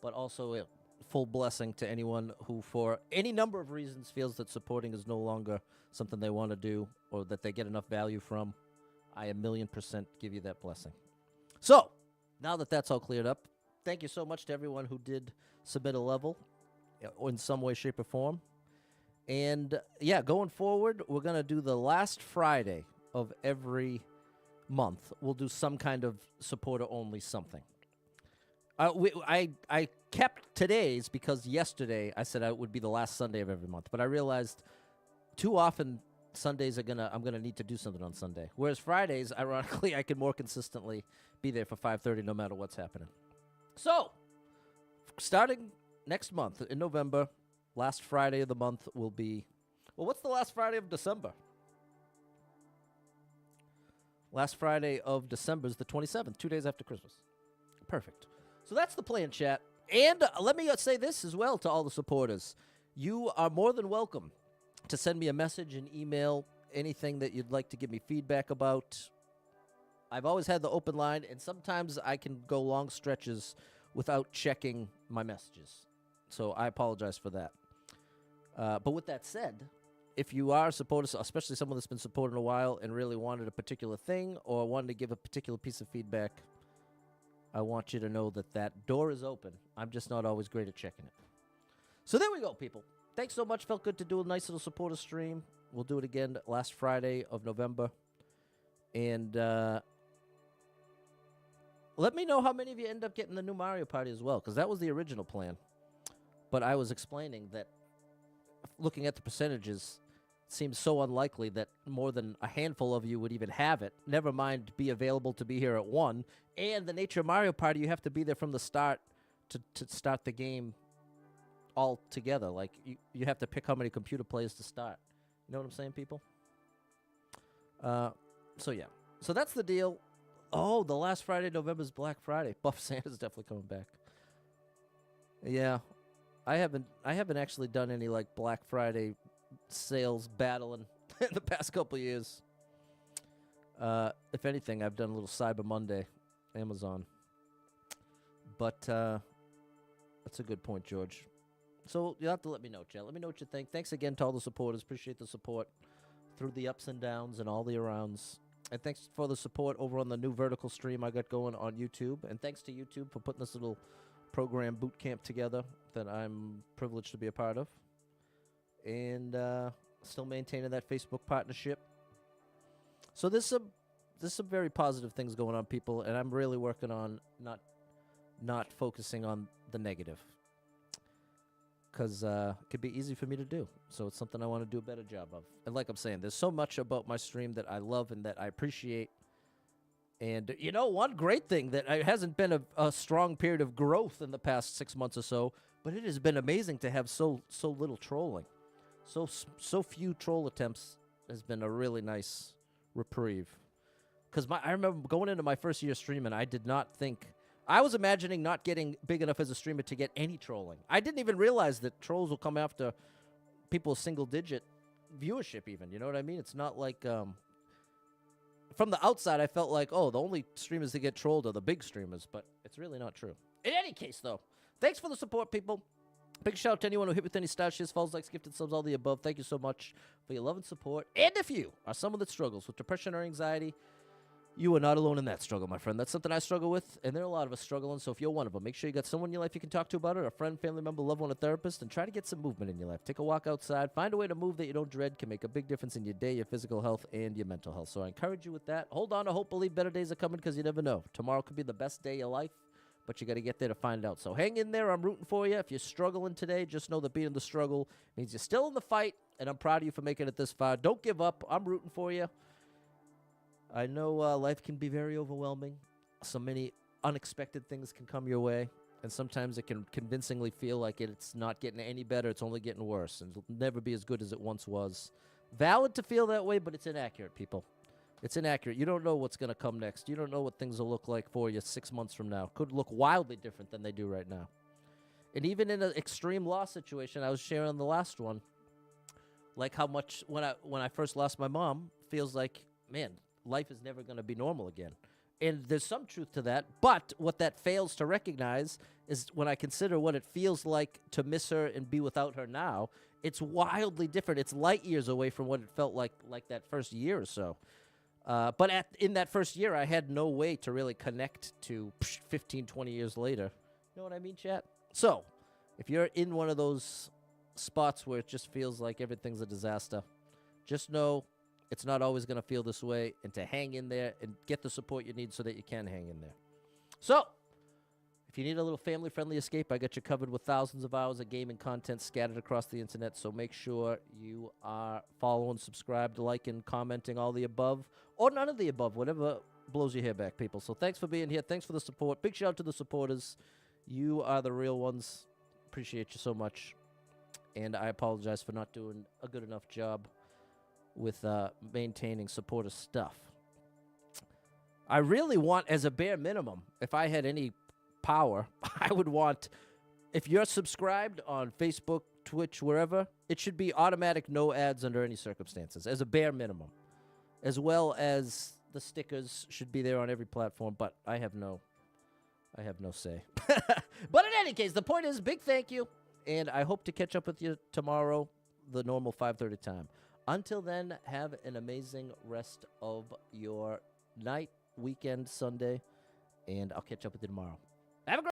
but also a full blessing to anyone who, for any number of reasons, feels that supporting is no longer something they want to do or that they get enough value from. I 1,000,000% give you that blessing. So now that that's all cleared up, thank you so much to everyone who did submit a level in some way, shape, or form. And, yeah, going forward, we're going to do the last Friday of every month. We'll do some kind of supporter-only something. I kept today's because yesterday I said it would be the last Sunday of every month. But I realized too often Sundays I'm gonna need to do something on Sunday. Whereas Fridays, ironically, I can more consistently be there for 5:30 no matter what's happening. So, starting next month in November, last Friday of the month will be... Well, what's the last Friday of December? Last Friday of December is the 27th, 2 days after Christmas. Perfect. So that's the plan, chat. And let me say this as well to all the supporters. You are more than welcome to send me a message, an email, anything that you'd like to give me feedback about. I've always had the open line, and sometimes I can go long stretches without checking my messages. So I apologize for that. But with that said, if you are a supporter, especially someone that's been supporting a while and really wanted a particular thing or wanted to give a particular piece of feedback, I want you to know that that door is open. I'm just not always great at checking it. So there we go, people. Thanks so much. Felt good to do a nice little supporter stream. We'll do it again last Friday of November. And let me know how many of you end up getting the new Mario Party as well, because that was the original plan. But I was explaining that looking at the percentages, it seems so unlikely that more than a handful of you would even have it. Never mind be available to be here at 1. And the nature of Mario Party, you have to be there from the start to start the game all together. Like, you have to pick how many computer players to start. You know what I'm saying, people? So, yeah. So that's the deal. Oh, the last Friday in November is Black Friday. Buff Santa's definitely coming back. Yeah. I haven't actually done any, like, Black Friday sales battling in the past couple of years. If anything, I've done a little Cyber Monday, Amazon. But that's a good point, George. So you'll have to let me know, chat. Let me know what you think. Thanks again to all the supporters. Appreciate the support through the ups and downs and all the arounds. And thanks for the support over on the new vertical stream I got going on YouTube. And thanks to YouTube for putting this little program boot camp together that I'm privileged to be a part of. And still maintaining that Facebook partnership. So there's some very positive things going on, people, and I'm really working on not focusing on the negative, because it could be easy for me to do. So it's something I want to do a better job of. And like I'm saying, there's so much about my stream that I love and that I appreciate. And, you know, one great thing that it hasn't been a strong period of growth in the past 6 months or so, but it has been amazing to have so little trolling. So few troll attempts has been a really nice reprieve. Because I remember going into my first year streaming, I did not think... I was imagining not getting big enough as a streamer to get any trolling. I didn't even realize that trolls will come after people's single-digit viewership even. You know what I mean? It's not like... from the outside, I felt like, oh, the only streamers that get trolled are the big streamers. But it's really not true. In any case, though, thanks for the support, people. Big shout out to anyone who hit with any star shares, follows, likes, gifted subs, all the above. Thank you so much for your love and support. And if you are someone that struggles with depression or anxiety, you are not alone in that struggle, my friend. That's something I struggle with, and there are a lot of us struggling. So if you're one of them, make sure you got someone in your life you can talk to about it, a friend, family member, loved one, a therapist, and try to get some movement in your life. Take a walk outside. Find a way to move that you don't dread. Can make a big difference in your day, your physical health, and your mental health. So I encourage you with that. Hold on to hope, believe better days are coming, because you never know. Tomorrow could be the best day of your life, but you got to get there to find out. So hang in there. I'm rooting for you. If you're struggling today, just know that being in the struggle means you're still in the fight, and I'm proud of you for making it this far. Don't give up. I'm rooting for you. I know life can be very overwhelming. So many unexpected things can come your way, and sometimes it can convincingly feel like it's not getting any better. It's only getting worse, and it'll never be as good as it once was. Valid to feel that way, but it's inaccurate, people. It's inaccurate. You don't know what's going to come next. You don't know what things will look like for you 6 months from now. Could look wildly different than they do right now. And even in an extreme loss situation, I was sharing on the last one, like how much when I first lost my mom, feels like, man, life is never going to be normal again. And there's some truth to that, but what that fails to recognize is when I consider what it feels like to miss her and be without her now, it's wildly different. It's light years away from what it felt like that first year or so. But in that first year, I had no way to really connect to 15, 20 years later. You know what I mean, chat? So, if you're in one of those spots where it just feels like everything's a disaster, just know it's not always going to feel this way, and to hang in there and get the support you need so that you can hang in there. So, if you need a little family-friendly escape, I got you covered with thousands of hours of gaming content scattered across the internet, so make sure you are following, subscribed, liking, commenting, all the above, or none of the above, whatever blows your hair back, people. So thanks for being here. Thanks for the support. Big shout out to the supporters. You are the real ones. Appreciate you so much. And I apologize for not doing a good enough job with maintaining supporter stuff. I really want, as a bare minimum, if I had any power, I would want, if you're subscribed on Facebook, Twitch, wherever, it should be automatic no ads under any circumstances, as a bare minimum. As well as the stickers should be there on every platform, but I have no say. But in any case, the point is, big thank you, and I hope to catch up with you tomorrow, the normal 5:30 time. Until then, have an amazing rest of your night, weekend, Sunday, and I'll catch up with you tomorrow.